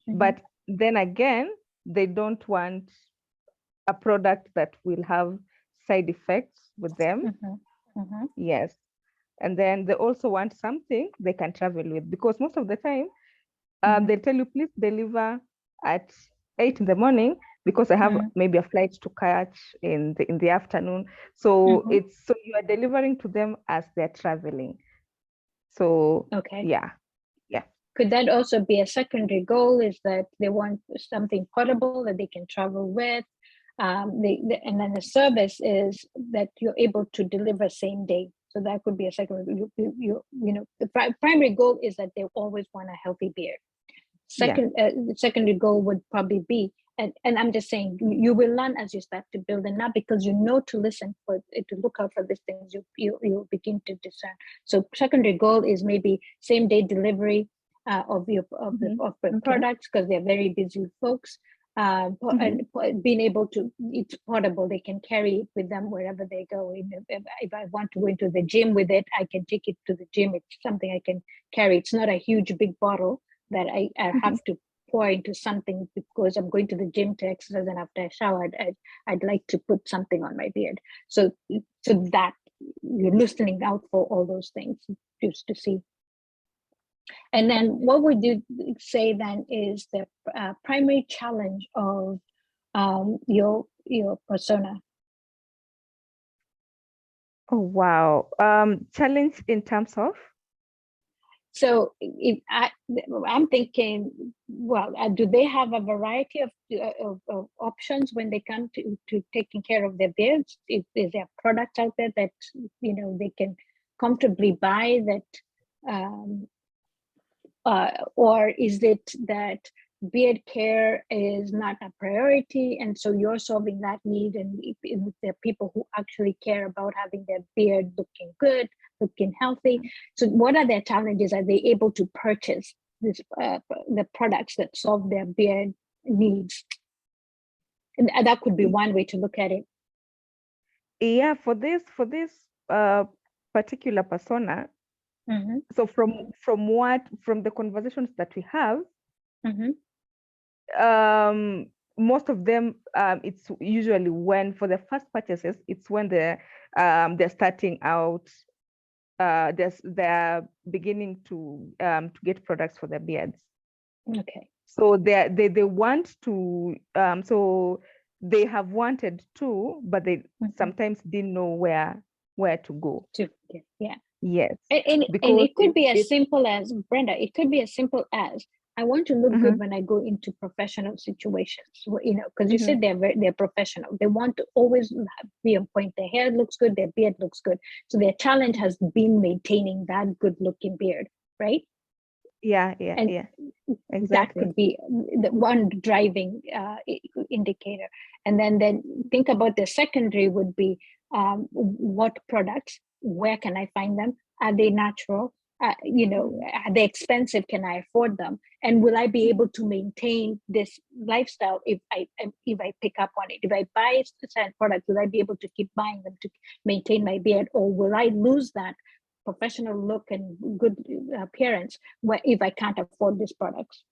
but then again, they don't want a product that will have side effects with them. Yes. And then they also want something they can travel with, because most of the time, they tell you, please deliver at 8 in the morning, because I have maybe a flight to catch in the afternoon. So so you are delivering to them as they're traveling. So yeah. Could that also be a secondary goal, is that they want something portable that they can travel with? And then the service is that you're able to deliver same day. So that could be a secondary. You know, the primary goal is that they always want a healthy beard. The secondary goal would probably be, and I'm just saying, you will learn as you start to build, and not because you know to listen for, to look out for these things, you'll begin to discern. So secondary goal is maybe same day delivery of the products, because they're very busy folks. And being able to, it's portable, they can carry it with them wherever they go. If I want to go into the gym with it, I can take it to the gym. It's something I can carry. It's not a huge big bottle that I have to pour into something because I'm going to the gym to exercise, and after I showered, I'd like to put something on my beard. So that you're listening out for all those things just to see. And then what would you say then is the primary challenge of your persona? Oh, wow. Challenge in terms of? So if I'm thinking, well, do they have a variety of options when they come to taking care of their beards? Is there products out there that, you know, they can comfortably buy that, or is it that beard care is not a priority, and so you're solving that need, and there are people who actually care about having their beard looking good, looking healthy? So what are their challenges? Are they able to purchase this the products that solve their beard needs? And that could be one way to look at it. Yeah, for this particular persona, so from the conversations that we have, most of them, it's usually when, for the first purchases, it's when they're starting out, they're beginning to get products for their beards. Okay. So they want to, so they have wanted to, but they sometimes didn't know where to go. Yeah. Yes, And because it could be as it simple as, Brenda, it could be as simple as, I want to look good when I go into professional situations, because you said they're professional. They want to always be on point. Their hair looks good, their beard looks good. So their challenge has been maintaining that good looking beard, right? yeah, And yeah, that exactly. could be the one driving indicator. And then think about the secondary would be what products, where can I find them? Are they natural? Are they expensive? Can I afford them? And will I be able to maintain this lifestyle if I pick up on it? If I buy certain products, will I be able to keep buying them to maintain my beard, or will I lose that professional look and good appearance if I can't afford these products?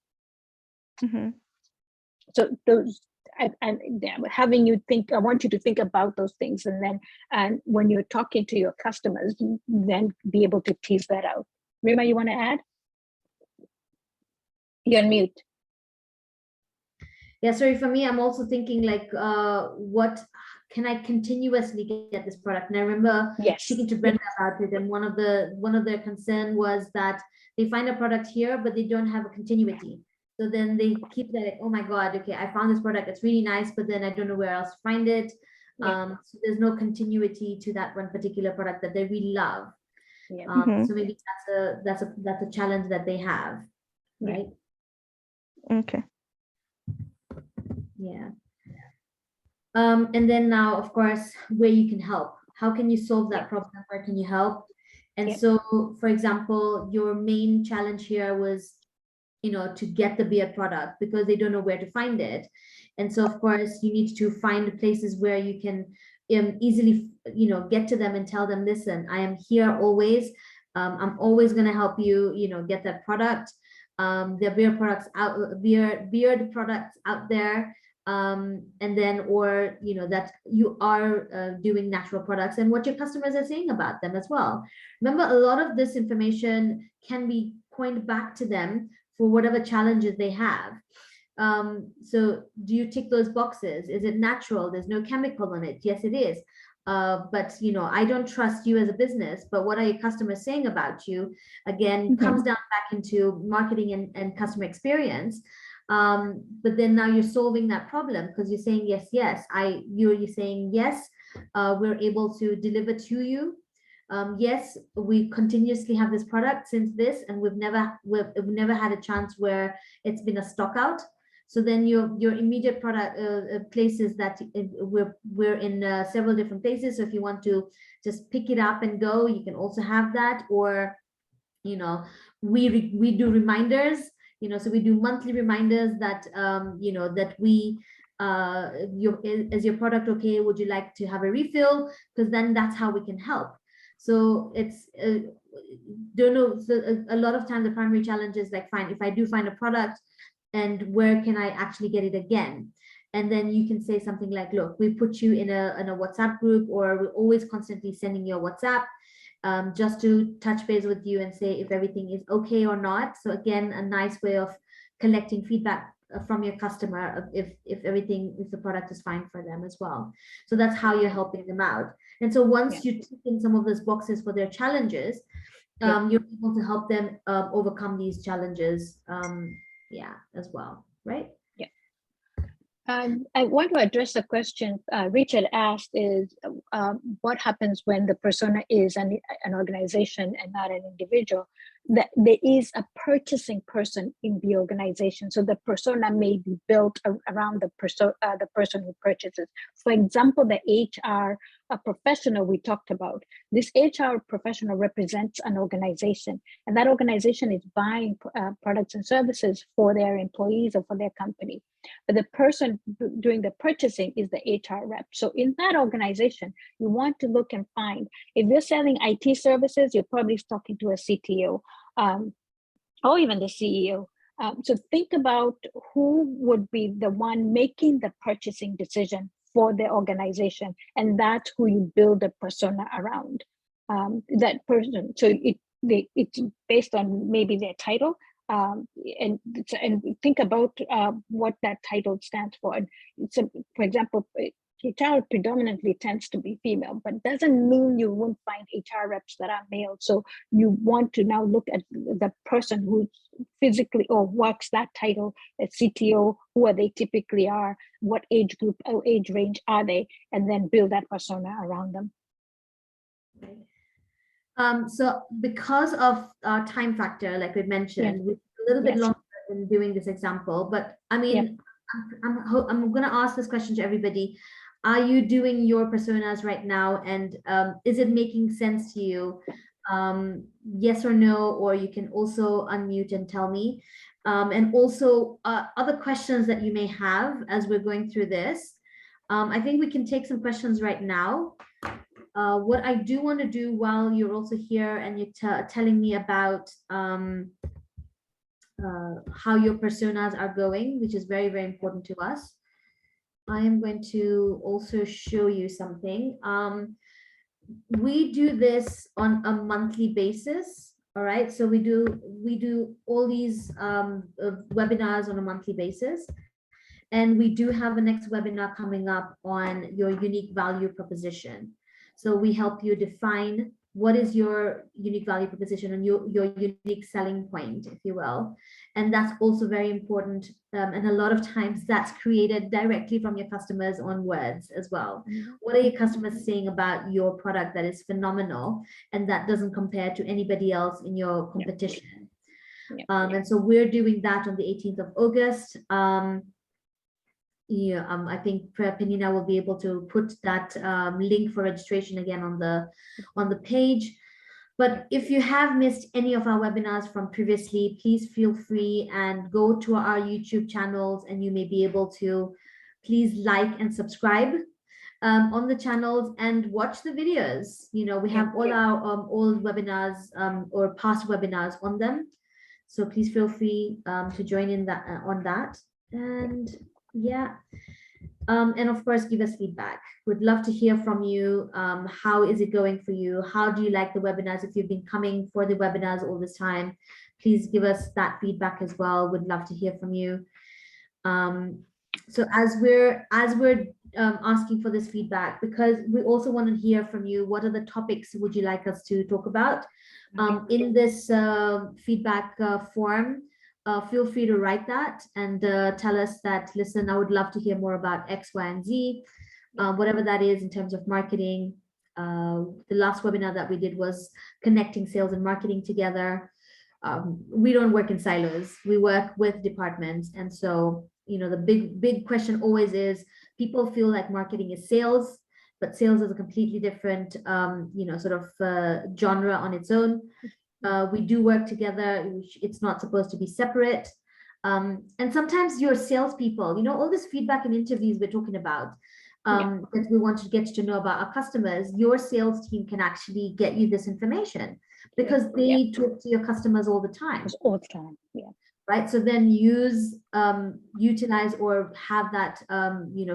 So those, and having you think, I want you to think about those things, and when you're talking to your customers, then be able to tease that out. Rima, you want to add? You're on mute. Yeah, sorry, for me, I'm also thinking like, what can I continuously get this product? And I remember speaking to Brenda about it, and one of their concern was that they find a product here, but they don't have a continuity. So then they keep that, like, oh my God, okay, I found this product, it's really nice, but then I don't know where else to find it. So there's no continuity to that one particular product that they really love. So maybe that's a challenge that they have, right? Okay. Yeah. And then now, of course, where you can help. How can you solve that problem? Where can you help? And so, for example, your main challenge here was, to get the beard product because they don't know where to find it. And so, of course, you need to find places where you can easily, get to them and tell them, listen, I am here always. I'm always going to help you, get that product. There are beard products out there. And then, or that you are doing natural products and what your customers are saying about them as well. Remember, a lot of this information can be pointed back to them for whatever challenges they have. So do you tick those boxes? Is it natural? There's no chemical on it. Yes, it is. But I don't trust you as a business, but what are your customers saying about you? Again, comes down back into marketing and customer experience. But then now you're solving that problem because you're saying, yes, you're saying, yes, we're able to deliver to you. Yes, we continuously have this product since this, and we've never had a chance where it's been a stock out. So then your immediate product places that we're in several different places. So if you want to just pick it up and go, you can also have that. Or we do reminders. So we do monthly reminders that that we is your product okay? Would you like to have a refill? Because then that's how we can help. So it's don't know. So a lot of times the primary challenge is like, fine, if I do find a product, and where can I actually get it again? And then you can say something like, look, we put you in a WhatsApp group, or we're always constantly sending you a WhatsApp just to touch base with you and say if everything is okay or not. So again, a nice way of collecting feedback from your customer if the product is fine for them as well. So that's how you're helping them out. And so once you tick in some of those boxes for their challenges, you're able to help them overcome these challenges as well, right? I want to address the question Richard asked is what happens when the persona is an organization and not an individual? That there is a purchasing person in the organization. So the persona may be built around the person who purchases. For example, the HR professional we talked about. This HR professional represents an organization, and that organization is buying products and services for their employees or for their company. But the person doing the purchasing is the HR rep. So in that organization, you want to look and find, if you're selling IT services, you're probably talking to a CTO or even the CEO. So think about who would be the one making the purchasing decision for the organization, and that's who you build a persona around. That person. So it's based on maybe their title. And think about what that title stands for. And so, for example, HR predominantly tends to be female, but doesn't mean you won't find HR reps that are male. So you want to now look at the person who physically or works that title, a CTO, who are they typically are, what age group or age range are they, and then build that persona around them. So because of our time factor, like we mentioned, we're a little bit Yes. longer in doing this example, but I mean, I'm going to ask this question to everybody. Are you doing your personas right now? And is it making sense to you? Yes or no, or you can also unmute and tell me. And also other questions that you may have as we're going through this. I think we can take some questions right now. What I do want to do while you're also here and you're telling me about how your personas are going, which is very, very important to us. I am going to also show you something. We do this on a monthly basis. All right. So we do all these webinars on a monthly basis. And we do have a next webinar coming up on your unique value proposition. So we help you define what is your unique value proposition and your unique selling point, if you will. And that's also very important. And a lot of times that's created directly from your customers' own words as well. What are your customers saying about your product that is phenomenal and that doesn't compare to anybody else in your competition? And so we're doing that on the 18th of August. I think Penina will be able to put that link for registration again on the page. But if you have missed any of our webinars from previously, please feel free and go to our YouTube channels, and you may be able to please like and subscribe on the channels and watch the videos. We have all our old webinars or past webinars on them. So please feel free to join in that on that. And and of course, give us feedback. We'd love to hear from you. How is it going for you? How do you like the webinars? If you've been coming for the webinars all this time, please give us that feedback as well. We'd love to hear from you. So as we're asking for this feedback, because we also want to hear from you, what are the topics would you like us to talk about? In this feedback form, feel free to write that and tell us that, listen, I would love to hear more about X, Y, and Z, whatever that is in terms of marketing. The last webinar that we did was connecting sales and marketing together. We don't work in silos. We work with departments. And so, the big question always is, people feel like marketing is sales, but sales is a completely different, sort of genre on its own. We do work together. It's not supposed to be separate. And sometimes your salespeople, all this feedback and interviews we're talking about, that we want to get to know about our customers, your sales team can actually get you this information because they talk to your customers all the time. All the time, Right. So then utilize or have that,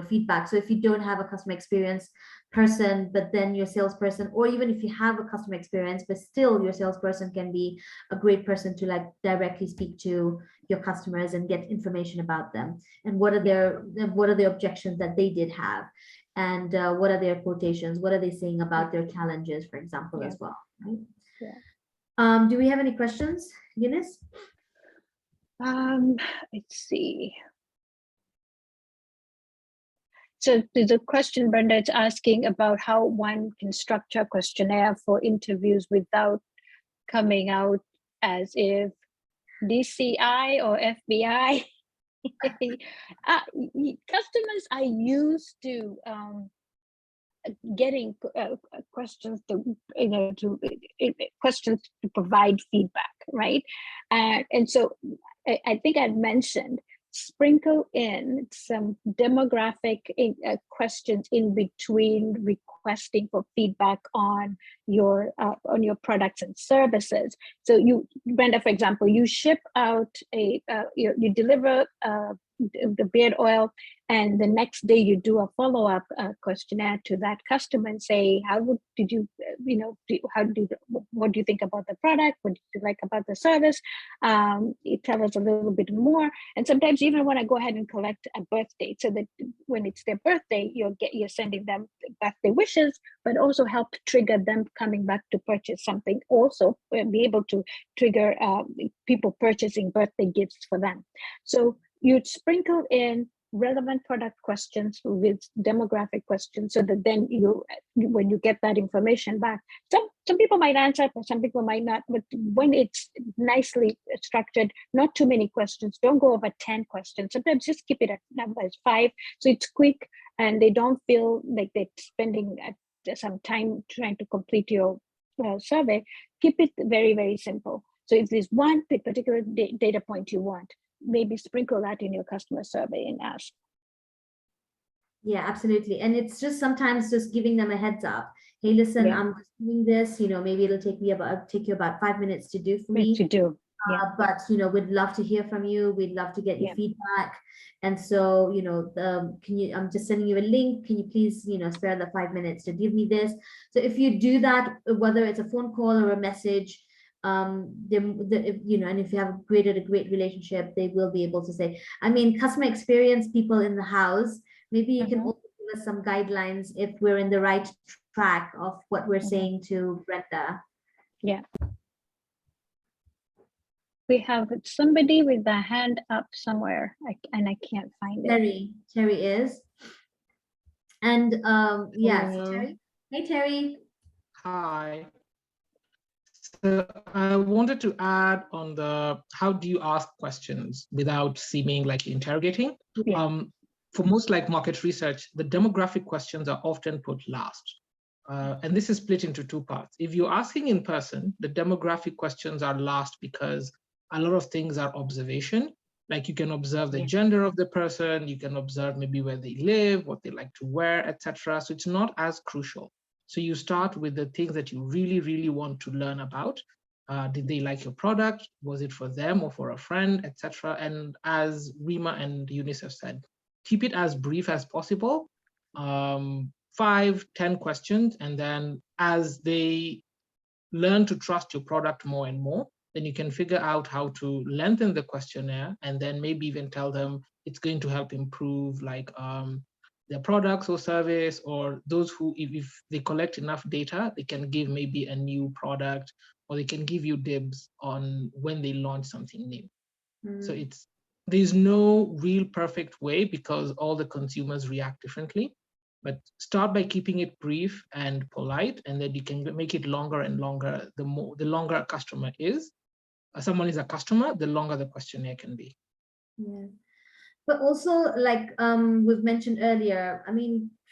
feedback. So if you don't have a customer experience person, but then your salesperson, or even if you have a customer experience, but still your salesperson can be a great person to like directly speak to your customers and get information about them. And what are their objections that they did have? And what are their quotations? What are they saying about their challenges, for example, as well? Right? Do we have any questions, Eunice? Let's see. So there's a question, Brenda, it's asking about how one can structure a questionnaire for interviews without coming out as if DCI or FBI. Customers are used to getting questions questions to provide feedback, right? And so I think I'd mentioned sprinkle in some demographic questions in between requesting for feedback on your products and services. So you, Brenda, for example, you ship out you deliver the beard oil, and the next day you do a follow-up questionnaire to that customer and say, what do you think about the product? What do you like about the service? Tell us a little bit more. And sometimes you even want to go ahead and collect a birthday, so that when it's their birthday, you're sending them birthday wishes, but also help trigger them coming back to purchase something. Also, be able to trigger people purchasing birthday gifts for them. So you'd sprinkle in relevant product questions with demographic questions, so that then when you get that information back, some people might answer, but some people might not. But when it's nicely structured, not too many questions, don't go over 10 questions. Sometimes just keep it at numbers 5, so it's quick and they don't feel like they're spending some time trying to complete your survey. Keep it very, very simple. So if there's one particular data point you want, maybe sprinkle that in your customer survey and ask. Yeah, absolutely. And it's just sometimes just giving them a heads up. Hey, listen, Yeah. I'm doing this, maybe it'll take you about 5 minutes to do for me. But, we'd love to hear from you. We'd love to get your feedback. And so, I'm just sending you a link. Can you please, spare the 5 minutes to give me this? So if you do that, whether it's a phone call or a message, and if you have a great relationship, they will be able to say, customer experience people in the house, maybe you can also give us some guidelines if we're in the right track of what we're saying to Brenda. Yeah. We have somebody with a hand up somewhere, and I can't find it. Terry is. And so Terry. Hey, Terry. Hi. So I wanted to add on how do you ask questions without seeming like interrogating? Yeah. For most market research, the demographic questions are often put last. And this is split into 2 parts. If you're asking in person, the demographic questions are last because a lot of things are observation. Like you can observe the gender of the person, you can observe maybe where they live, what they like to wear, etc. So it's not as crucial. So you start with the things that you really, really want to learn about. Did they like your product? Was it for them or for a friend, etc.? And as Rima and Eunice have said, keep it as brief as possible. 5, 10 questions. And then as they learn to trust your product more and more, then you can figure out how to lengthen the questionnaire and then maybe even tell them it's going to help improve their products or service, or those who, if they collect enough data, they can give maybe a new product, or they can give you dibs on when they launch something new. So there's no real perfect way because all the consumers react differently, but start by keeping it brief and polite, and then you can make it longer and longer. The longer a customer is, someone is a customer, the longer the questionnaire can be. Yeah. But also, we've mentioned earlier,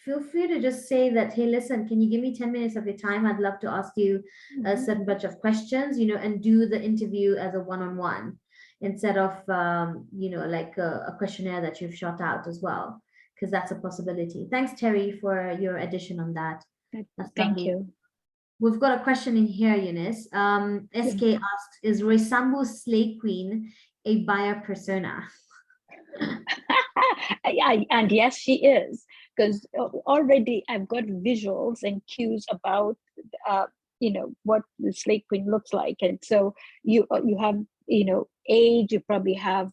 feel free to just say that, hey, listen, can you give me 10 minutes of your time? I'd love to ask you a certain bunch of questions, and do the interview as a one-on-one instead of, a questionnaire that you've shot out as well, because that's a possibility. Thanks, Terry, for your addition on that. Thank you. We've got a question in here, Eunice. SK asks, is Resamble Slay Queen a buyer persona? And yes, she is, because already I've got visuals and cues about what the Slay Queen looks like, and so you have age, you probably have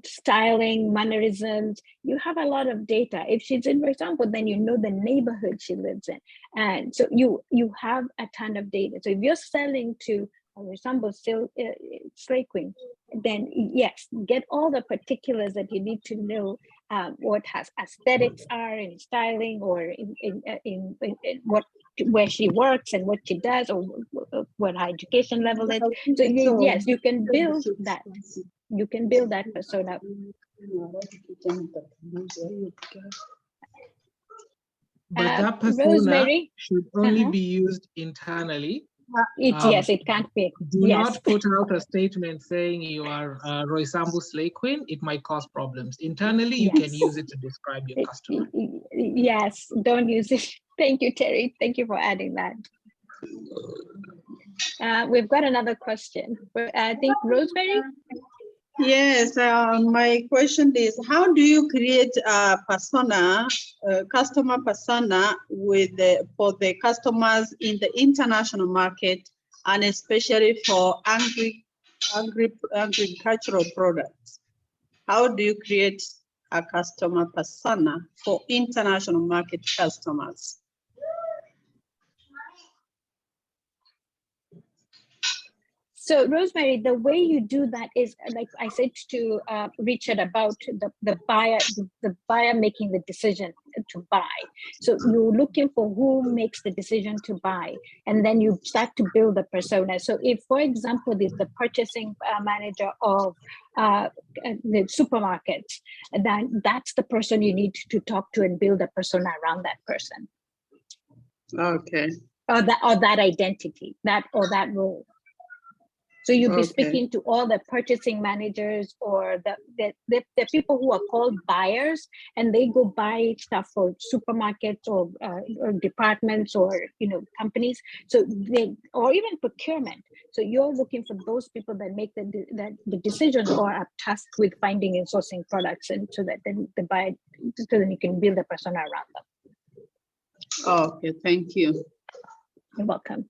styling, mannerisms, you have a lot of data. If she's in Resamble, then you know the neighborhood she lives in, and so you have a ton of data. So if you're selling to a Resamble Slay Queen, then yes, get all the particulars that you need to know, what has aesthetics are in styling, or in where she works and what she does, or what her education level is. So yes, you can build that. You can build that persona. But that persona Rosemary, should only be used internally. Yes, it can't be. Do not put out a statement saying you are Resamble Slay Queen. It might cause problems. Internally, you can use it to describe your customer. Yes, don't use it. Thank you, Terry. Thank you for adding that. We've got another question. I think Rosemary. Yes, my question is, how do you create a persona, customer persona for the customers in the international market, and especially for agricultural products? How do you create a customer persona for international market customers? So Rosemary, the way you do that is, like I said to Richard about the buyer making the decision to buy. So you're looking for who makes the decision to buy, and then you start to build a persona. So if, for example, the purchasing manager of the supermarkets, then that's the person you need to talk to and build a persona around that person. Okay. Or that identity, that role. So you'll be speaking to all the purchasing managers or the people who are called buyers, and they go buy stuff for supermarkets or departments or companies. So or even procurement. So you're looking for those people that make the decisions or are tasked with finding and sourcing products, and so that then the buyer, so then you can build a persona around them. Okay, thank you. You're welcome.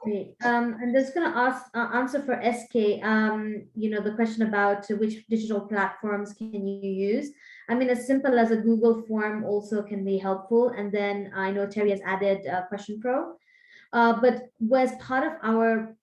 Great. I'm just going to answer for SK, the question about which digital platforms can you use. I mean, as simple as a Google form also can be helpful. And then I know Terry has added Question Pro. But as part of our,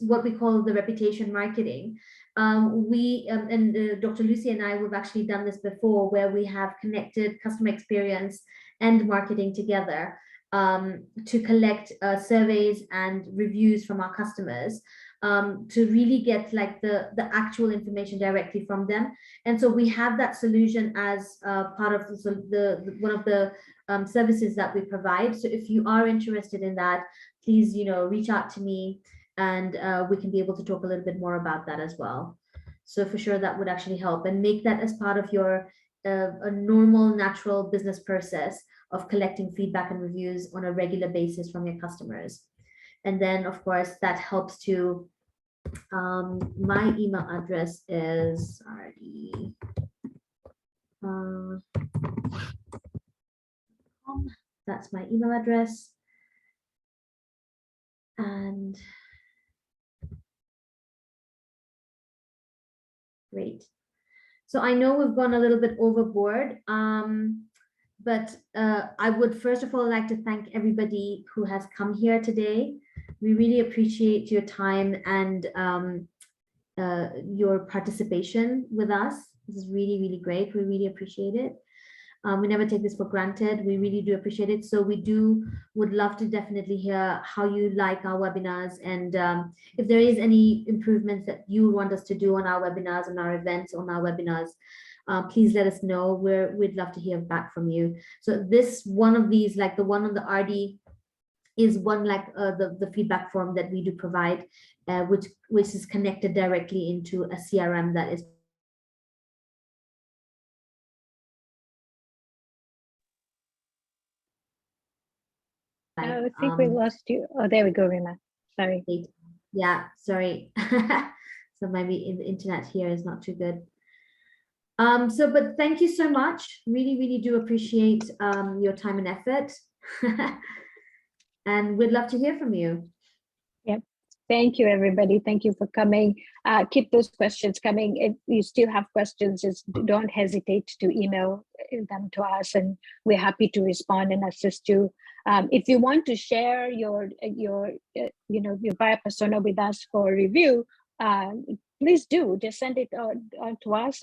what we call the reputation marketing, Dr. Lucy and I, we've actually done this before, where we have connected customer experience and marketing together. To collect surveys and reviews from our customers, to really get like the actual information directly from them. And so we have that solution as part of one of the services that we provide. So if you are interested in that, please reach out to me, and we can be able to talk a little bit more about that as well. So for sure that would actually help, and make that as part of your a normal, natural business process of collecting feedback and reviews on a regular basis from your customers. And then of course that helps to, my email address is Ardy. That's my email address. And great. So I know we've gone a little bit overboard, but I would first of all like to thank everybody who has come here today. We really appreciate your time and your participation with us. This is really, really great. We really appreciate it. We never take this for granted. We really do appreciate it. So we would love to definitely hear how you like our webinars, and if there is any improvements that you want us to do on our webinars, on our events, on our webinars, please let us know. We'd love to hear back from you. So one of these, like the one on the Ardy, is one like the feedback form that we do provide, which is connected directly into a CRM that is I think we lost you. Oh, there we go, Rima. Sorry. Yeah, sorry. So maybe the internet here is not too good. But thank you so much. Really, really do appreciate your time and effort. And we'd love to hear from you. Yep. Thank you, everybody. Thank you for coming. Keep those questions coming. If you still have questions, just don't hesitate to email them to us, and we're happy to respond and assist you. If you want to share your buyer persona with us for review, please do. Just send it on to us.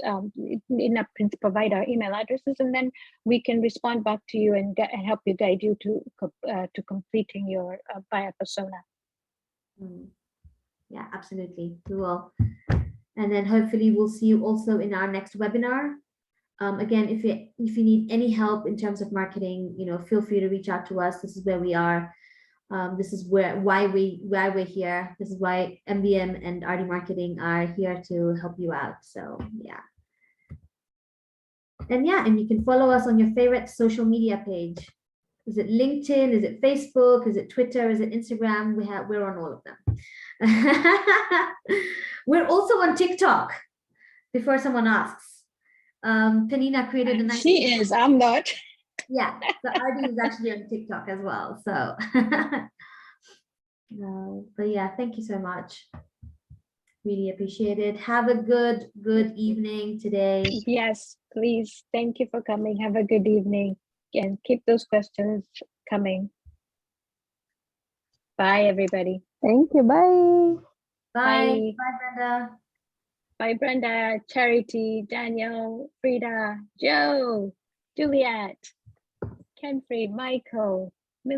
Provide our email addresses, and then we can respond back to you and help you, guide you to completing your buyer persona. Yeah, absolutely. We will. And then hopefully we'll see you also in our next webinar. Again, if you need any help in terms of marketing, feel free to reach out to us. This is where we are. This is why we're here. This is why MBM and Ardy Marketing are here to help you out. So yeah. And you can follow us on your favorite social media page. Is it LinkedIn? Is it Facebook? Is it Twitter? Is it Instagram? We're on all of them. We're also on TikTok. Before someone asks, Penina created a nice. She is. I'm not. Yeah, so Ardy is actually on TikTok as well. So, but yeah, thank you so much. Really appreciate it. Have a good evening today. Yes, please. Thank you for coming. Have a good evening and keep those questions coming. Bye, everybody. Thank you. Bye. Bye. Bye, Brenda. Bye, Brenda, Charity, Daniel, Frida, Joe, Juliet, Kenfrey, Michael,